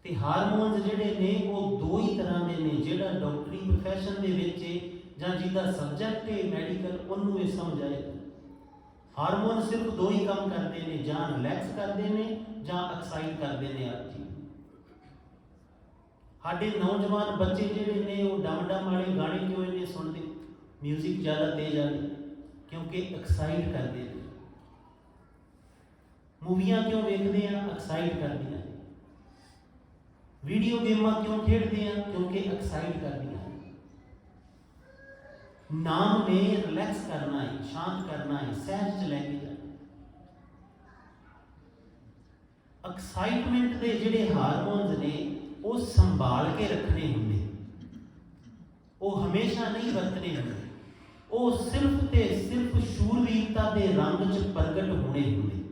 ਤੇ ਹਾਰਮੋਨਸ ਜਿਹੜੇ ਨੇ ਉਹ ਦੋ ਹੀ ਤਰ੍ਹਾਂ ਦੇ ਨੇ, ਜਿਹੜਾ ਡਾਕਟਰੀ ਪ੍ਰੋਫੈਸ਼ਨ ਦੇ ਵਿੱਚ ਜਾਂ ਜਿਹਦਾ ਸਬਜੈਕਟ ਹੈ ਮੈਡੀਕਲ, ਉਹਨੂੰ ਇਹ ਸਮਝ ਆਏਗਾ। ਹਾਰਮੋਨ ਸਿਰਫ ਦੋ ਹੀ ਕੰਮ ਕਰਦੇ ਨੇ, ਜਾਂ ਰਿਲੈਕਸ ਕਰਦੇ ਨੇ ਜਾਂ ਐਕਸਾਈਟ ਕਰਦੇ ਨੇ ਆਪ ਜੀ। ਸਾਡੇ ਨੌਜਵਾਨ ਬੱਚੇ ਜਿਹੜੇ ਨੇ ਉਹ ਡਮ-ਡਮ ਵਾਲੇ ਗਾਣੇ ਕਿਉਂ ਇੰਨੇ ਸੁਣਦੇ, ਮਿਊਜ਼ਿਕ ਜ਼ਿਆਦਾ ਤੇਜ਼ ਆਵੇ, ਕਿਉਂਕਿ ਐਕਸਾਈਟ ਕਰਦੇ ਨੇ। ਮੂਵੀਆਂ ਕਿਉਂ ਵੇਖਦੇ ਆ? ਐਕਸਾਈਟ ਕਰਦੀਆਂ। ਵੀਡੀਓ ਗੇਮਾਂ ਕਿਉਂ ਖੇਡਦੇ ਆ? ਕਿਉਂਕਿ ਐਕਸਾਈਟ ਕਰਦੀਆਂ। ਨਾਮ ਨੇ ਰਿਲੈਕਸ ਕਰਨਾ ਹੈ, ਸ਼ਾਂਤ ਕਰਨਾ ਹੈ, ਸਹਿਜ ਚ ਲੈ ਕੇ ਜਾਣਾ। ਐਕਸਾਈਟਮੈਂਟ ਦੇ ਜਿਹੜੇ ਹਾਰਮੋਨਸ ਨੇ ਉਹ ਸੰਭਾਲ ਕੇ ਰੱਖਣੇ ਹੁੰਦੇ, ਉਹ ਹਮੇਸ਼ਾ ਨਹੀਂ ਵਰਤਣੇ ਹੁੰਦੇ। ਉਹ ਸਿਰਫ ਤੇ ਸਿਰਫ ਸ਼ੂਰਵੀਰਤਾ ਦੇ ਰੰਗ ਚ ਪ੍ਰਗਟ ਹੋਣੇ ਹੁੰਦੇ।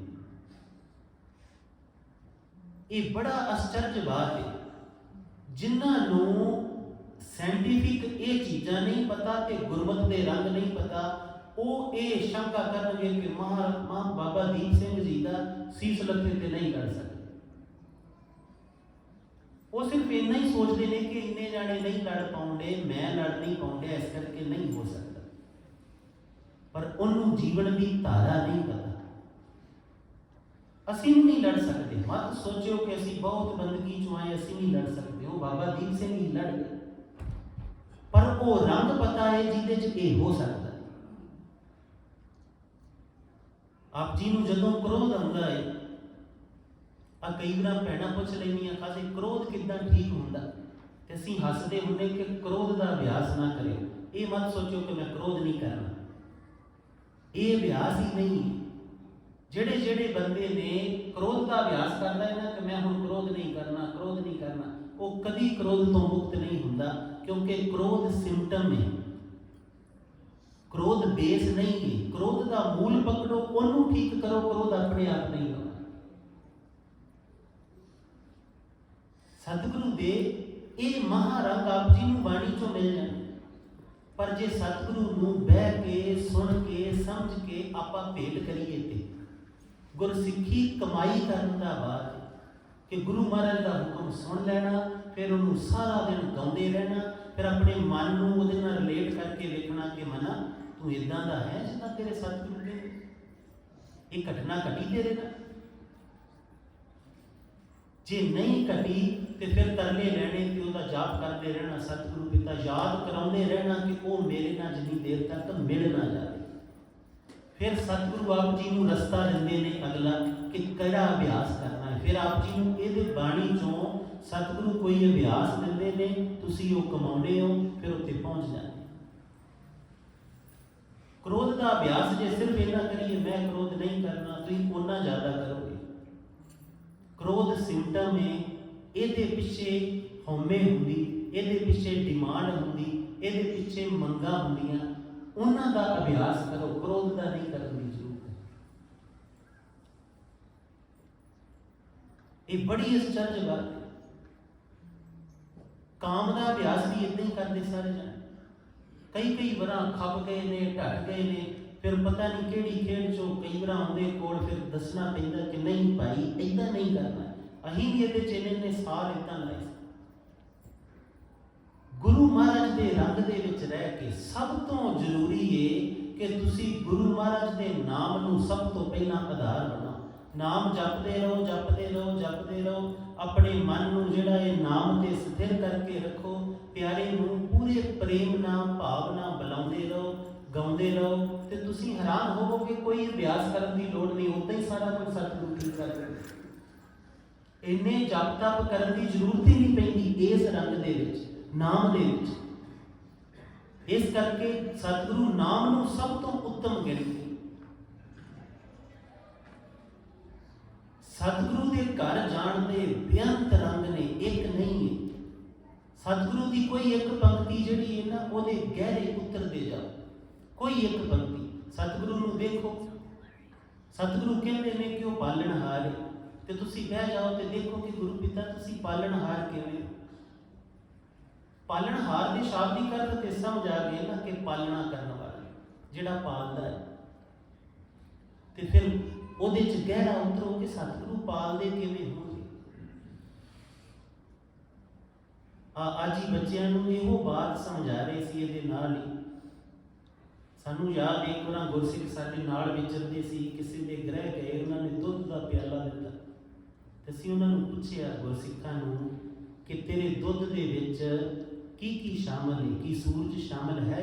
ਇਹ ਬੜਾ ਅਚਰਜ ਬਾਤ ਹੈ। ਜਿਨ੍ਹਾਂ ਨੂੰ ਸਾਇੰਟੀਫਿਕ ਇਹ ਚੀਜ਼ਾਂ ਨਹੀਂ ਪਤਾ ਤੇ ਗੁਰਮਤਿ ਦੇ ਰੰਗ ਨਹੀਂ ਪਤਾ, ਉਹ ਇਹ ਸ਼ੰਕਾ ਕਰਨਗੇ ਕਿ ਮਹਾਰਾਜਾ ਬਾਬਾ ਦੀਪ ਸਿੰਘ ਜੀ ਦਾ ਸੀਸ ਲੱਥੇ ਤੇ ਨਹੀਂ ਲੜ ਸਕਦੇ। ਉਹ ਸਿਰਫ ਇੰਨਾ ਹੀ ਸੋਚਦੇ ਨੇ ਕਿ ਇੰਨੇ ਜਾਣੇ ਨਹੀਂ ਲੜ ਪਾਉਂਦੇ, ਮੈਂ ਲੜ ਨਹੀਂ ਪਾਉਂਦਾ, ਇਸ ਕਰਕੇ ਨਹੀਂ ਹੋ ਸਕਦਾ। ਪਰ ਉਹਨੂੰ ਜੀਵਨ ਦੀ ਧਾਰਾ ਨਹੀਂ ਪਤਾ। ਅਸੀਂ ਵੀ ਨਹੀਂ ਲੜ ਸਕਦੇ। ਮਤ ਸੋਚਿਓ ਕਿ ਅਸੀਂ ਬਹੁਤ ਬੰਦਗੀ ਚੋਂ ਆਏ, ਅਸੀਂ ਨਹੀਂ ਲੜ ਸਕਦੇ। ਉਹ ਬਾਬਾ ਦੀਪ ਸਿੰਘ ਹੀ ਲੜ ਗਏ, ਪਰ ਉਹ ਰੰਗ ਪਤਾ ਹੈ ਜਿਹਦੇ ਚ ਇਹ ਹੋ ਸਕਦਾ। ਆਪ ਜੀ ਨੂੰ ਜਦੋਂ ਕ੍ਰੋਧ ਆਉਂਦਾ ਹੈ, ਆ ਕਈ ਵਾਰ ਭੈਣਾਂ ਪੁੱਛ ਲੈਂਦੀਆਂ ਖਾਸੇ ਕ੍ਰੋਧ ਕਿੱਦਾਂ ਠੀਕ ਹੁੰਦਾ, ਤੇ ਅਸੀਂ ਹੱਸਦੇ ਹੁੰਦੇ ਕਿ ਕ੍ਰੋਧ ਦਾ ਅਭਿਆਸ ਨਾ ਕਰਿਓ। ਇਹ ਮਤ ਸੋਚੋ ਕਿ ਮੈਂ ਕ੍ਰੋਧ ਨਹੀਂ ਕਰਨਾ, ਇਹ ਅਭਿਆਸ ਹੀ ਨਹੀਂ। ਜਿਹੜੇ ਬੰਦੇ ਨੇ ਕ੍ਰੋਧ ਦਾ ਅਭਿਆਸ ਕਰਦਾ ਹੈ ਨਾ ਕਿ ਮੈਂ ਹੁਣ ਕ੍ਰੋਧ ਨਹੀਂ ਕਰਨਾ, ਕ੍ਰੋਧ ਨਹੀਂ ਕਰਨਾ, ਉਹ ਕਦੀ ਕ੍ਰੋਧ ਤੋਂ ਮੁਕਤ ਨਹੀਂ ਹੁੰਦਾ। ਕਿਉਂਕਿ ਕ੍ਰੋਧ ਸਿੰਪਟਮ ਹੈ, ਕ੍ਰੋਧ ਬੇਸ ਨਹੀਂ ਹੈ। ਕ੍ਰੋਧ ਦਾ ਮੂਲ ਪਕੜੋ, ਉਹਨੂੰ ਠੀਕ ਕਰੋ, ਕ੍ਰੋਧ ਆਪਣੇ ਆਪ ਨਹੀਂ ਹੋਣਾ। ਸਤਿਗੁਰੂ ਦੇ ਇਹ ਮਹਾਰੰਗ ਆਪ ਜੀ ਨੂੰ ਬਾਣੀ ਚੋਂ ਮਿਲ ਜਾਣ। ਪਰ ਜੇ ਸਤਿਗੁਰੂ ਨੂੰ ਬਹਿ ਕੇ ਸੁਣ ਕੇ ਸਮਝ ਕੇ ਆਪਾਂ ਭੇਟ ਕਰੀਏ ਤੇ ਗੁਰਸਿੱਖੀ ਕਮਾਈ ਕਰਨ ਦਾ ਬਾਅਦ ਕਿ ਗੁਰੂ ਮਹਾਰਾਜ ਦਾ ਹੁਕਮ ਸੁਣ ਲੈਣਾ, ਫਿਰ ਉਹਨੂੰ ਸਾਰਾ ਦਿਨ ਗਾਉਂਦੇ ਰਹਿਣਾ, ਫਿਰ ਆਪਣੇ ਮਨ ਨੂੰ ਉਹਦੇ ਨਾਲ ਰਿਲੇਟ ਕਰਕੇ ਵੇਖਣਾ ਕਿ ਮਨਾ ਤੂੰ ਇਦਾਂ ਦਾ ਹੈ ਜਿੱਦਾਂ ਤੇਰੇ ਸਤਿਗੁਰੂ ਕਹਿੰਦੇ। ਇਹ ਘਟਨਾ ਘਟੀ ਤੇਰੇ ਨਾਲ। ਜੇ ਨਹੀਂ ਘਟੀ ਤੇ ਫਿਰ ਤਰਲੇ ਲੈਣੇ ਤੇ ਉਹਦਾ ਜਾਪ ਕਰਦੇ ਰਹਿਣਾ, ਸਤਿਗੁਰੂ ਪਿਤਾ ਯਾਦ ਕਰਾਉਂਦੇ ਰਹਿਣਾ ਕਿ ਉਹ ਮੇਰੇ ਨਾਲ ਜਿੰਨੀ ਦੇਰ ਤੱਕ ਮਿਲ ਨਾ ਜਾਵੇ। ਫਿਰ ਸਤਿਗੁਰੂ ਆਪ ਜੀ ਨੂੰ ਰਸਤਾ ਦਿੰਦੇ ਨੇ ਅਗਲਾ ਕਿ ਕਿਹੜਾ ਅਭਿਆਸ ਕਰਨਾ ਹੈ। ਫਿਰ ਆਪ ਜੀ ਨੂੰ ਇਹਦੇ ਬਾਣੀ ਚੋਂ ਸਤਿਗੁਰੂ ਕੋਈ ਅਭਿਆਸ ਦਿੰਦੇ ਨੇ, ਤੁਸੀਂ ਉਹ ਕਮਾਉਂਦੇ ਹੋ, ਫਿਰ ਉੱਥੇ ਪਹੁੰਚ ਜਾਂਦੇ। क्रोध का अभ्यास जे सिर्फ इन्ना करिए मैं क्रोध नहीं करना, तुम उन्ना ज़्यादा करोगे। क्रोध सिम्टम है, ये पिछे हौमे होंगी, ये पिछे डिमांड होंगी, ये पिछे मंगा होंदियां, उन्हां दा अभ्यास करो, क्रोध का नहीं करने की जरूरत है। ये बड़ी आश्चर्य बात है। काम का अभ्यास भी इदा ही करते सारे जने, कई बार खप गए ने, ढट गए ने, फिर पता नहीं किहड़ी खेड चो कई बार आउंदे कोल फिर दसना पैंदा कि नहीं भाई इदा नहीं करना। अहीं भी ये इन्ने साल इदा लाए। गुरु महाराज के रंग दे विच रह के सब तो जरूरी है कि तुसी गुरु महाराज के नाम नूं सब तो पहला आधार बनाओ। नाम जपते रहो, जपते रहो, जपते रहो। अपने मन नूं जिहड़ा है नाम ते स्थिर करके रखो। प्यारे नूं पूरे प्रेम नाल भावना बुलाउंदे रहो, गाउंदे रहो, तो तुसी हैरान होवोगे कोई अभ्यास करने की लोड़ नहीं, उदां ही सारा कुछ सतगुरु ठीक कर देंगे। इन्ने जप तप करने की जरूरत ही नहीं पैंदी इस रंग दे विच, नाम दे विच। इस करके सतगुरु नाम नूं सब तो उत्तम गिणदे। सतगुरु के घर जाण दे बेअंत रंग ने, एक नहीं है। सतगुरु की कोई एक पंक्ति जिहड़ी है ना, उहदे गहरे उतरदे जाओ। कोई एक पंक्ति सतगुरु नूं देखो, सतगुरु कहते हैं कि वह पालनहार है, तो तुसी बह जाओ तो देखो कि गुरु पिता तुसी पालनहार किवें। पालनहार के शाब्दिक अर्थ ते समझ आ गए ना कि पालना करने वाला, जिहड़ा पालदा है। तो फिर ਉਹਦੇ ਚ गहरा उतरो कि सतगुरु पालदे किवें होणगे। अज ही बच्चों नूं इहो बात समझा रहे सी। इहदे नाल ही सानूं याद एक बार गुरसिख साडे नाल विचरदे सी, किसी दे गृह गए, उन्होंने दुध का प्याला दिता ते असीं उन्हां नूं पुछिआ गुरसिखां नूं कि तेरे दुध दे विच की शामिल है, की सूरज शामिल है,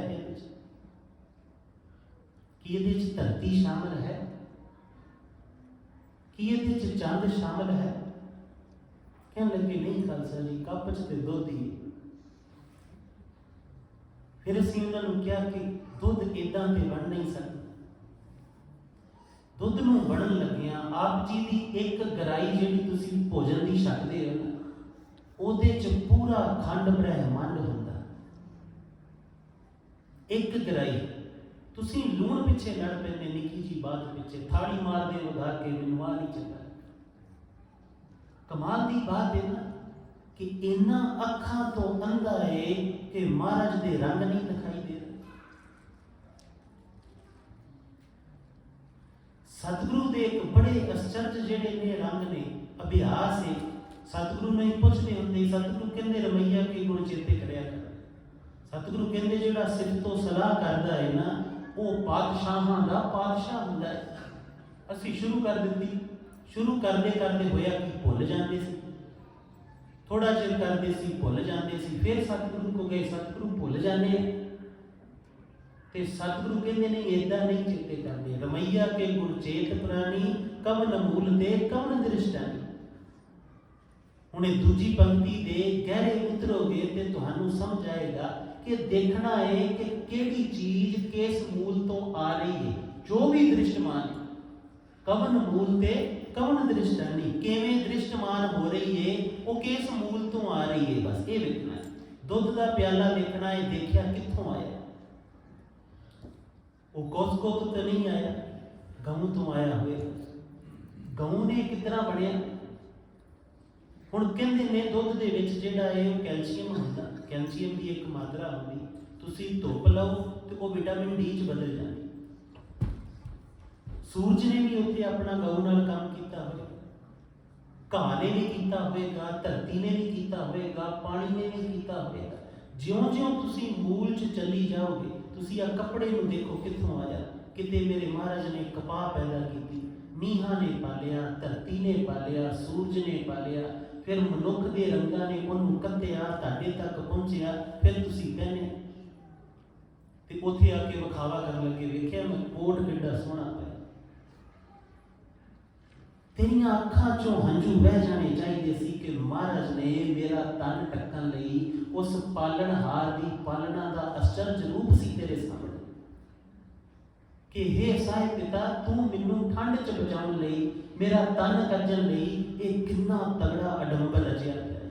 कि इहदे विच धरती शामिल है, कि ये चंद शामिल है। कहने लगे नहीं खालसा जी, कप च दुध ही। फिर असीं उन्होंने कहा कि दुध इदां ते बन नहीं सकता। दुध नूं बनन लगिया आप जी की एक गराई जिहड़ी तुसीं भोजन की छकदे हो ना, उहदे च पूरा खंड ब्रह्मंड हुंदा। एक गराई तुसी लूण पिछे लड़ पैंदे, निक्की जी बात पिछे थाड़ी मारदे उधा के मैनूं आ नहीं चंगा। कमाल की बात है ना कि इन्ना अखां तो अंधा है कि महाराज दे रंग नहीं दिखाई दे रहे। सतगुरु दे एक बड़े आश्चर्य जिहड़े ने रंग ने, अभ्यास है। सतगुरु नहीं पुछदे हुंदे, सतगुरु कहंदे रमैया के गुण चेते करया कर। सतगुरु कहंदे जिहड़ा सिर तो सलाह करदा है ना, वो पातशाहां दा पातशाह हुंदा है। असीं शुरू कर दित्ती, शुरू करते करते होया कि भुल जाते सी, थोड़ा चिर करते सी भुल जाते सी, फिर सतगुरु को गए, सतगुरु भुल जाने। ते सतगुरु कहते नहीं इदा नहीं चेते करते। रमैया के गुण चेत प्राणी, कवन मूल दे कवन दृष्टानी। हुणे दूजी पंक्ति दे गहरे उतरोगे तो तुहानू समझ आएगा कि देखना है कि केड़ी चीज किस मूल तो आ रही है। जो भी दृष्टमान है, कवन मूल ते कवन दृष्टानी, किवें दृष्टमान हो रही है, वो किस मूल तो आ रही है, बस ये देखना है। दुध का प्याला देखना है, देखिया कित्थों आया, वो कोसको तो नहीं आया, गऊ तो आया हुए। गऊ ने कितना बढ़िया। हुण कहंदे ने दुध दे विच जिहड़ा है कैल्शियम हुंदा, कैल्शियम की एक मात्रा होंदी, तुसीं धुप लाओ तो वो विटामिन डी च बदल जाए। सूरज ने भी उत्थे अपना गऊ नाल काम कीता होवेगा, घाह ने भी कीता होवेगा, धरती ने भी कीता होवेगा, पानी ने भी कीता होवेगा। ज्यों-ज्यों तुसीं मूल च चली जाओगे, तुसीं आ कपड़े नूं देखो कित्थों आया। किते मेरे महाराज ने कपाह पैदा की, नीहां ने पालिया, धरती ने पालिया, सूरज ने पालिया, फिर मनुख के रंगां ने उन्होंने कत्तिया, तुहाडे तक पहुंचिया, फिर तुसीं पहने ते उत्थे आके विखावा करन लगे, वेखिया मैं कोट किड्डा सोहना पाया। तेरियां अखां चों हंझू बह जाने चाहिए सी कि महाराज ने मेरा तन ढकन लई उस पालनहार की पालना का आश्चर्य रूप सी तेरे सामने। कि हे ਸਾਹਿਬ पिता तू मैनू ठंड च बचाने लई, मेरा तन कजन लई ये कितना तगड़ा अडंबर रचिया गया है।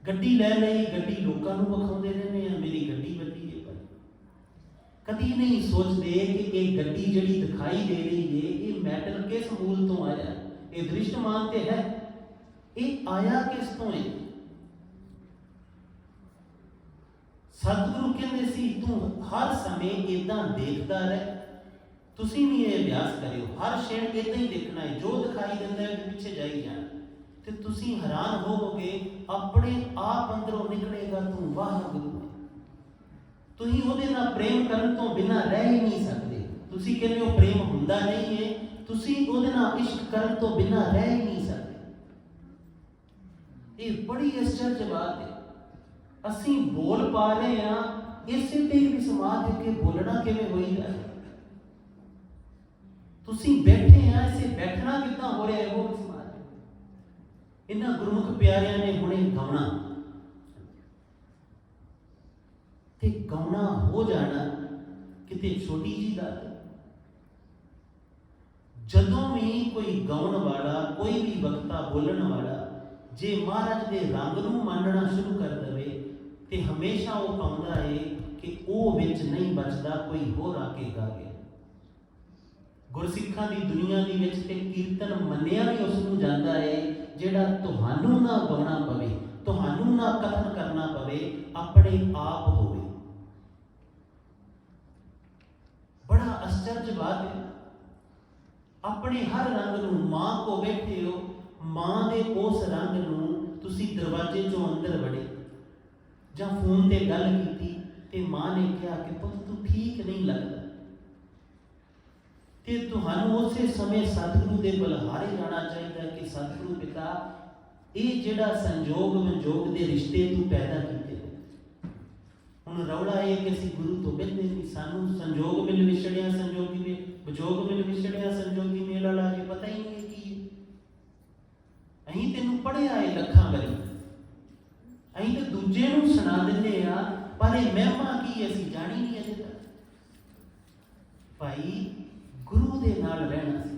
गड्डी लै लई, गड्डी लोगों को विखाते रहने हैं, मेरी गड्डी वड्डी है भाई। कभी नहीं सोचते कि ये गड्डी जिहड़ी दिखाई दे रही है ये मैटर किस मूल तो आया, ये दृष्टमान ते है, ये आया किस तो है। सतगुरु कहते सी तू हर समय इदा देखता रह, तुसी भी ये अभ्यास करियो, हर क्षण इदा ही देखना है, जो दिखाई देता है पीछे जाई जाना, तो तुसी हैरान होवोगे अपने आप अंदरों निकलेगा तू वाहिगुरू है। तुसी उहदे नाल प्रेम करन तो बिना रह ही नहीं सकते। तुसी कहते हो प्रेम हुंदा नहीं है, तुसी उहदे नाल इश्क करन तो बिना रह ही नहीं सकते। ये बड़ी आश्चर्य बात है। असी बोल पा रहे हैं, इसे ते भी समाज के बोलना किवें होई जाए। तुसी बैठे हैं, इसे बैठना कितना हो रहा है वो समाज। इन्हां गुरमुख प्यारियां ने हुणे गाउणा ते गाउणा हो जाना किते छोटी जी गल। जदों भी कोई गाउण वाला, कोई भी वक्ता बोलण वाला जे महाराज के रंग नूं मानना शुरू कर दे ते हमेशा वो पाउंदा है कि वो विच नहीं बचदा, कोई होर आके गा गया। गुरसिखां दी दुनिया दी विच ते कीर्तन मन्निया भी उस नूं जांदा है जिहड़ा तुहानूं ना गाउणा पवे, तुहानूं ना कथन करना पवे, अपने आप होवे। बड़ा आश्चर्य बात है। अपने हर रंग नूं, मां को बैठे हो, मां दे उस रंग नूं तुसी दरवाजे चों अंदर वड़े ਜਾਂ फोन ते गल की ते मां ने कहा कि पुत तू ठीक नहीं लगता, ते तुहानूं उसे समय सतगुरु दे बलहारे जाना चाहिए कि सतगुरु पिता ये जिहड़ा संजोग विजोग दे रिश्ते तू पैदा कीते। हुण रौला है कि असीं गुरु तो कहते नहीं, सानूं संजोग मिल विछड़िया संजोगी में, विजोग मिल विछड़िया संजोगी मेल वाला जी पता ही नहीं की है। अहीं तैनूं पढ़िया है लखां वारी, अं तो दूजे नूं सुना दिंदे आ, पर यह महिमा की असीं जाणी नहीं अजे तक। भाई गुरु दे नाल रहना सी,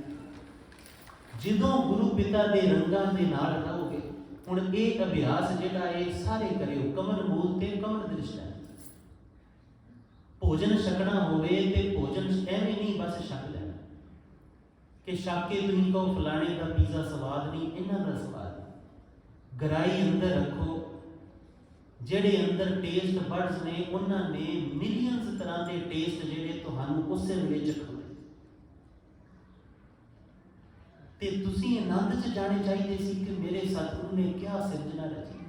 जदों गुरु पिता दे रंगां दे नाल रहोगे। हुण ये अभ्यास जिहड़ा है सारे करियो, कमल मूल ते कमल दृष्टा। भोजन छकना होवे ते भोजन एवें नहीं बस छक लेना कि छक के तुसीं कहो फलाणे दा पीज़ा स्वाद नहीं, इन्हां दा स्वाद। गराई अंदर रखो, ਜਿਹੜੇ अंदर टेस्ट बर्ड्स ने उन्होंने मिलियंस तरह के टेस्ट ਜਿਹੜੇ ਤੁਹਾਨੂੰ ਉਸੇ ਵੇਲੇ ਚਖਾਉਣੇ ਤੇ ਤੁਸੀਂ ਆਨੰਦ ਚ ਜਾਣੇ ਚਾਹੀਦੇ ਸੀ ਕਿ ਮੇਰੇ ਸਤਿਗੁਰੂ ਨੇ ਕਿਆ ਸਿਰਜਣਾ ਰਚੀ।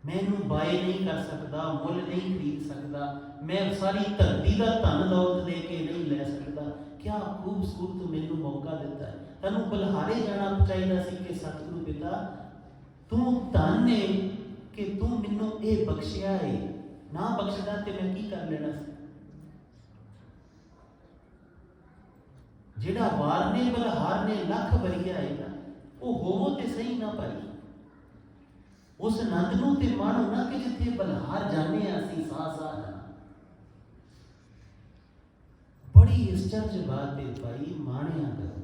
मैं इनू बाय नहीं कर सकता, मुल नहीं खरीद सकता, मैं सारी धरती का धन दौलत दे के नहीं लै सकता। क्या खूबसूरत मैनू मौका दिता है। तैनू बलहारे जाना चाहिए सी कि सतगुरु पिता तू धन है कि तू मैनू ये बख्शिया है, ना बख्शदा तो मैं की कर लेना सी। जिहड़ा वार ने बलहार ने लख वरिया है ना, वो होवो तो सही ना भाई। उस आनंद नूं ते माणो ना कि जिथे बलहार जाने असीं साह साह ना। बड़ी आश्चर्य बात है भाई, माणिया करो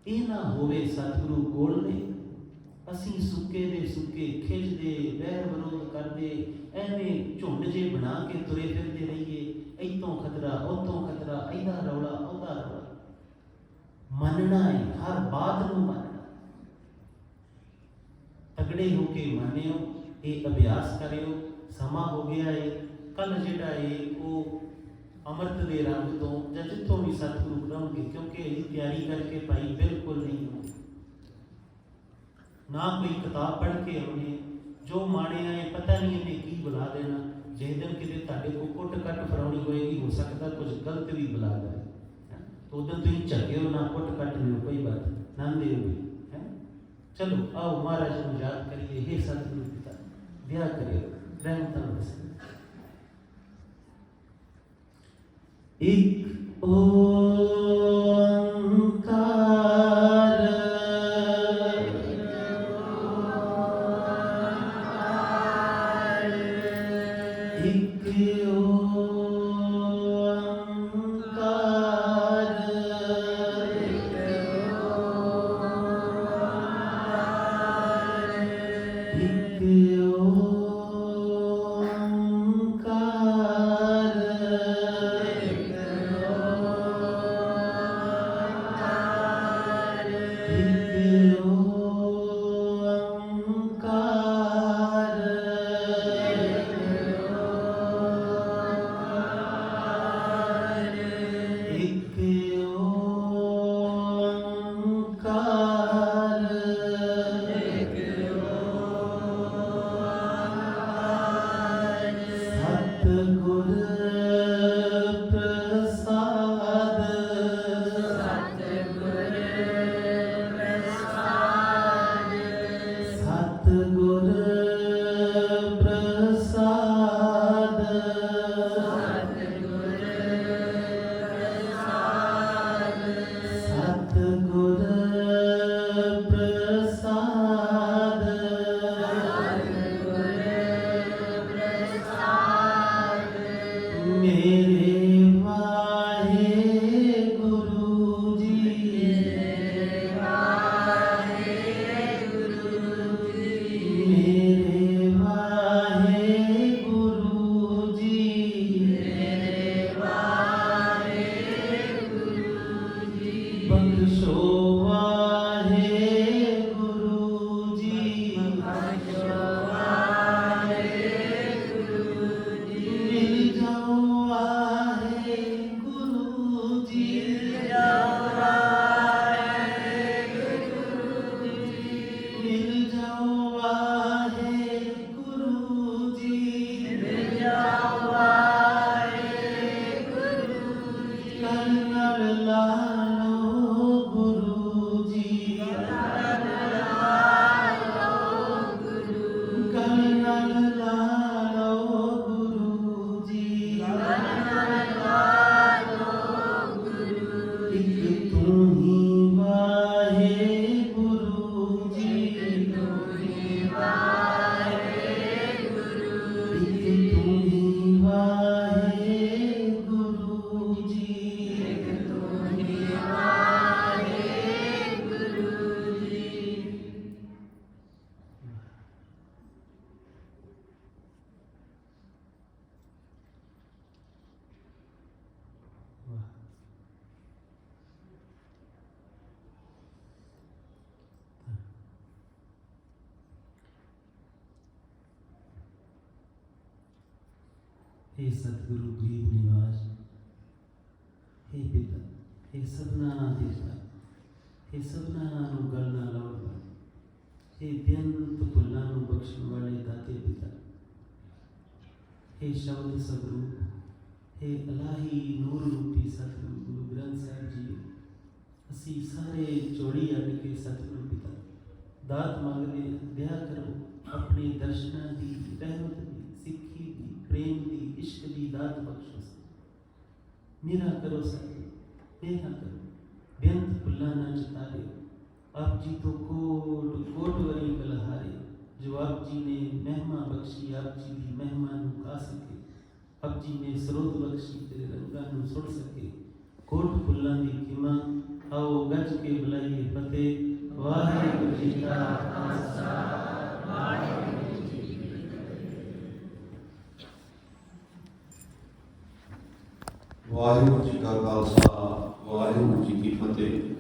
ये ना होवे सतगुरु कोल ने असीं सुके दे सुके खिजदे वैर विरोध करदे एवें झुंड जे बना के तुरे फिरदे रहिए, इतों खतरा उतों खतरा, इहदा रौला उहदा रौला। मनना है, हर बात नूं मनना, तगड़े होके मानियो, ये अभ्यास करियो। समा हो गया है, कल जिहड़ा है वो अमृत दे रंग तो जां जिथों भी सतगुरु करोगे, क्योंकि ये तैयारी करके भाई बिल्कुल नहीं हो ना कोई किताब पढ़ के आने, जो माने आए पता नहीं इन्हें की बुला देना। जिस दिन किसी तुहाडे को कुट कट फराउनी होएगी, हो सकता कुछ गलत भी बुला दे, तो उस दिन तुसीं झगिओ ना, कुट कट लिओ, कोई बात ना दिओ भी। चलो आओ महाराज को याद करिए। हे सतगुरु पिता दया करियो, रहमत बरसाओ। एक ओंकार एक ओंकार हे सतगुरु गरीब निवास, हे पिता, हे सबना देता, हे सबना नूं गल ना लाउण वाले, हे बेअंत भुल्लां नूं बख्शण वाले दाते पिता, हे शब्द स्वरूप, हे अलाही नूर रूपी सतगुरु गुरु ग्रंथ साहिब जी, असी सारे जोड़ी अड़ के सतगुरु पिता दात मंगदे दया करो, अपने दर्शनां दी, रहमत दी, सिक्खी दी, प्रेम दी, इश्क दी दात बख्शो। मेरा करो सतगुरु, मेरा करो, बेअंत भुल्लां ना चितारे। आप जी तो कोट कोट वरी बलहारे, जो आप जी ने महिमा बख्शी, आप जी की महिमा नूं गा सके, आप जी ने स्रोत बख्शी तेरे रंगां नूं सुण सके। कोट फुल्लां दी खिमा, आओ गज के बुलाइए फतेह। वाहिगुरू जी का खालसा, वाहिगुरू जी की फतेह। वाहिगुरू जी का खालसा, वाहिगुरू जी की फतेह।